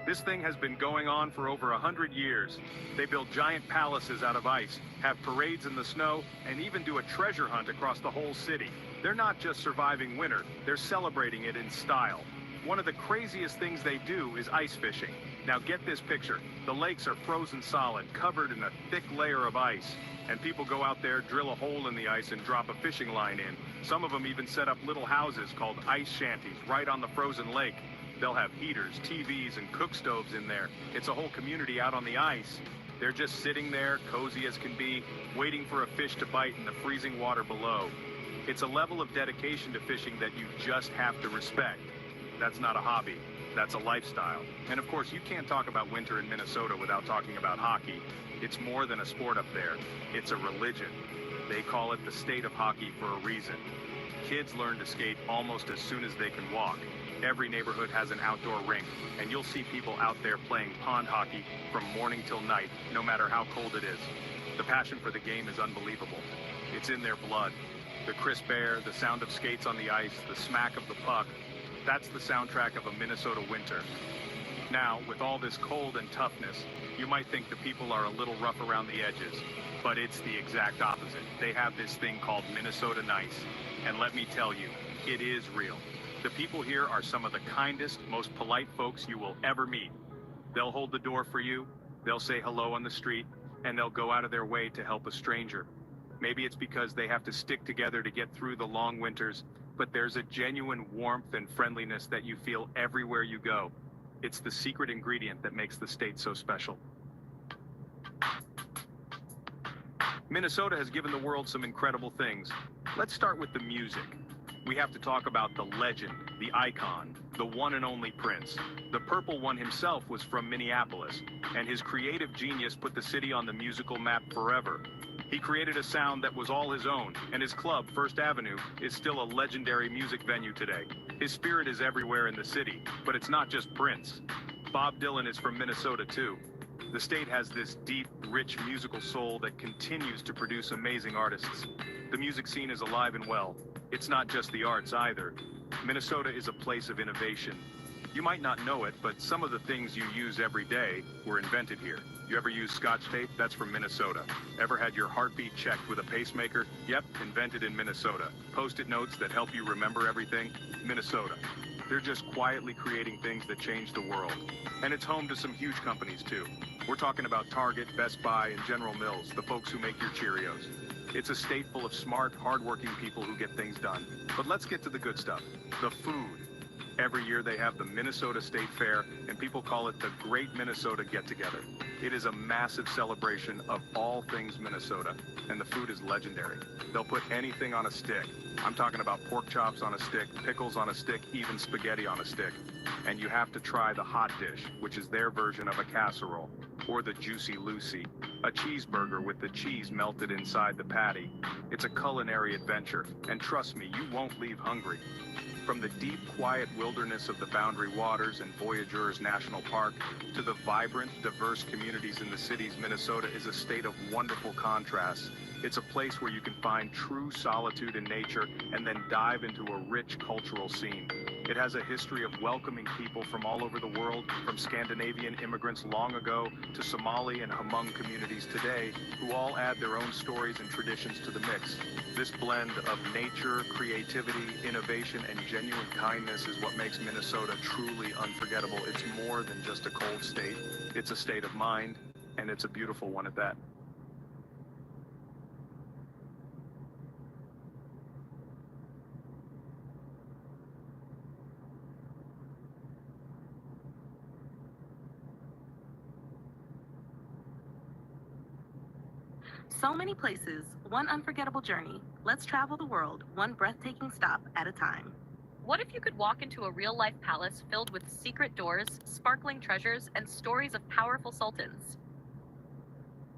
This thing has been going on for over 100 years. They build giant palaces out of ice, have parades in the snow, and even do a treasure hunt across the whole city. They're not just surviving winter, they're celebrating it in style. One of the craziest things they do is ice fishing. Now get this picture. The lakes are frozen solid, covered in a thick layer of ice. And people go out there, drill a hole in the ice, and drop a fishing line in. Some of them even set up little houses called ice shanties right on the frozen lake. They'll have heaters, TVs, and cook stoves in there. It's a whole community out on the ice. They're just sitting there, cozy as can be, waiting for a fish to bite in the freezing water below. It's a level of dedication to fishing that you just have to respect. That's not a hobby. That's a lifestyle. And of course, you can't talk about winter in Minnesota without talking about hockey. It's more than a sport up there. It's a religion. They call it the state of hockey for a reason. Kids learn to skate almost as soon as they can walk. Every neighborhood has an outdoor rink, and you'll see people out there playing pond hockey from morning till night, no matter how cold it is. The passion for the game is unbelievable. It's in their blood. The crisp air, the sound of skates on the ice, the smack of the puck, that's the soundtrack of a Minnesota winter. Now, with all this cold and toughness, you might think the people are a little rough around the edges, but it's the exact opposite. They have this thing called Minnesota Nice, and let me tell you, it is real. The people here are some of the kindest, most polite folks you will ever meet. They'll hold the door for you, they'll say hello on the street, and they'll go out of their way to help a stranger. Maybe it's because they have to stick together to get through the long winters, but there's a genuine warmth and friendliness that you feel everywhere you go. It's the secret ingredient that makes the state so special. Minnesota has given the world some incredible things. Let's start with the music. We have to talk about the legend, the icon, the one and only Prince. The Purple One himself was from Minneapolis, and his creative genius put the city on the musical map forever. He created a sound that was all his own, and his club, First Avenue, is still a legendary music venue today. His spirit is everywhere in the city, but it's not just Prince. Bob Dylan is from Minnesota too. The state has this deep, rich musical soul that continues to produce amazing artists. The music scene is alive and well. It's not just the arts either. Minnesota is a place of innovation. You might not know it, but some of the things you use every day were invented here. You ever use Scotch tape? That's from Minnesota. Ever had your heartbeat checked with a pacemaker? Yep, invented in Minnesota. Post-it notes that help you remember everything? Minnesota. They're just quietly creating things that change the world. And it's home to some huge companies too. We're talking about Target, Best Buy, and General Mills, the folks who make your Cheerios. It's a state full of smart, hardworking people who get things done. But let's get to the good stuff, the food. Every year they have the Minnesota State Fair, and people call it the Great Minnesota Get-Together. It is a massive celebration of all things Minnesota, and the food is legendary. They'll put anything on a stick. I'm talking about pork chops on a stick, pickles on a stick, even spaghetti on a stick. And you have to try the hot dish, which is their version of a casserole, or the Juicy Lucy, a cheeseburger with the cheese melted inside the patty. It's a culinary adventure, and trust me, you won't leave hungry. From the deep, quiet wilderness of the Boundary Waters and Voyageurs National Park to the vibrant, diverse communities in the cities, Minnesota is a state of wonderful contrasts. It's a place where you can find true solitude in nature and then dive into a rich cultural scene. It has a history of welcoming people from all over the world, from Scandinavian immigrants long ago to Somali and Hmong communities today, who all add their own stories and traditions to the mix. This blend of nature, creativity, innovation, and genuine kindness is what makes Minnesota truly unforgettable. It's more than just a cold state. It's a state of mind, and it's a beautiful one at that. So many places, one unforgettable journey. Let's travel the world, one breathtaking stop at a time. What if you could walk into a real-life palace filled with secret doors, sparkling treasures, and stories of powerful sultans?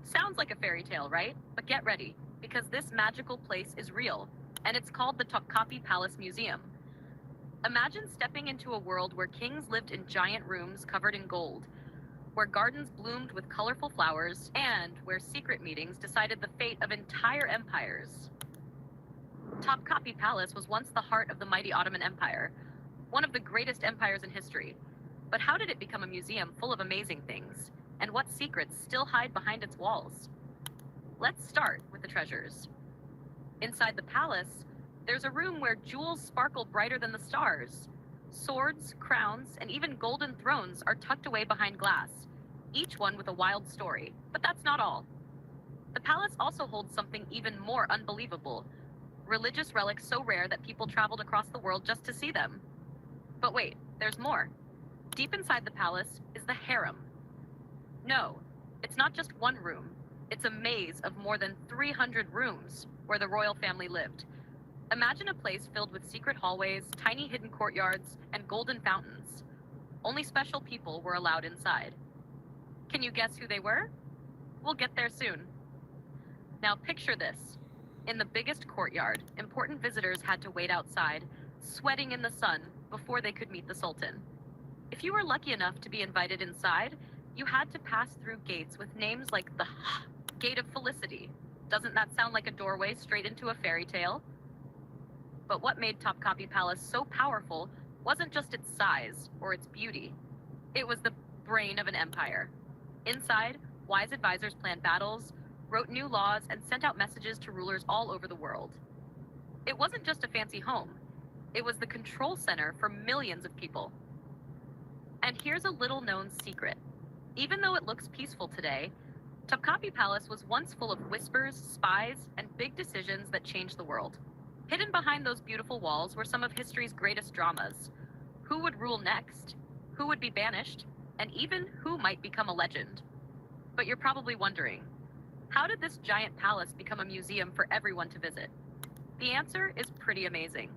Sounds like a fairy tale, right? But get ready, because this magical place is real, and it's called the Topkapi Palace Museum. Imagine stepping into a world where kings lived in giant rooms covered in gold, where gardens bloomed with colorful flowers, and where secret meetings decided the fate of entire empires. Topkapi Palace was once the heart of the mighty Ottoman Empire, one of the greatest empires in history. But how did it become a museum full of amazing things? And what secrets still hide behind its walls? Let's start with the treasures. Inside the palace, there's a room where jewels sparkle brighter than the stars. Swords, crowns, and even golden thrones are tucked away behind glass, each one with a wild story. But that's not all. The palace also holds something even more unbelievable: religious relics so rare that people traveled across the world just to see them. But wait, there's more. Deep inside the palace is the harem. No, it's not just one room. It's a maze of more than 300 rooms where the royal family lived. Imagine a place filled with secret hallways, tiny hidden courtyards, and golden fountains. Only special people were allowed inside. Can you guess who they were? We'll get there soon. Now picture this. In the biggest courtyard, important visitors had to wait outside, sweating in the sun, before they could meet the Sultan. If you were lucky enough to be invited inside, you had to pass through gates with names like the Gate of Felicity. Doesn't that sound like a doorway straight into a fairy tale? But what made Topkapi Palace so powerful wasn't just its size or its beauty. It was the brain of an empire. Inside, wise advisors planned battles, wrote new laws, and sent out messages to rulers all over the world. It wasn't just a fancy home. It was the control center for millions of people. And here's a little-known secret. Even though it looks peaceful today, Topkapi Palace was once full of whispers, spies, and big decisions that changed the world. Hidden behind those beautiful walls were some of history's greatest dramas. Who would rule next? Who would be banished? And even who might become a legend? But you're probably wondering, how did this giant palace become a museum for everyone to visit? The answer is pretty amazing.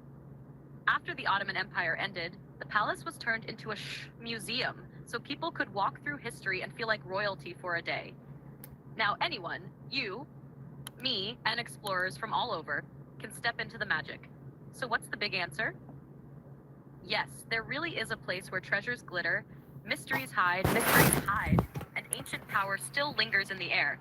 After the Ottoman Empire ended, the palace was turned into a museum, so people could walk through history and feel like royalty for a day. Now anyone, you, me, and explorers from all over, can step into the magic. So what's the big answer? Yes, there really is a place where treasures glitter, mysteries hide, and ancient power still lingers in the air.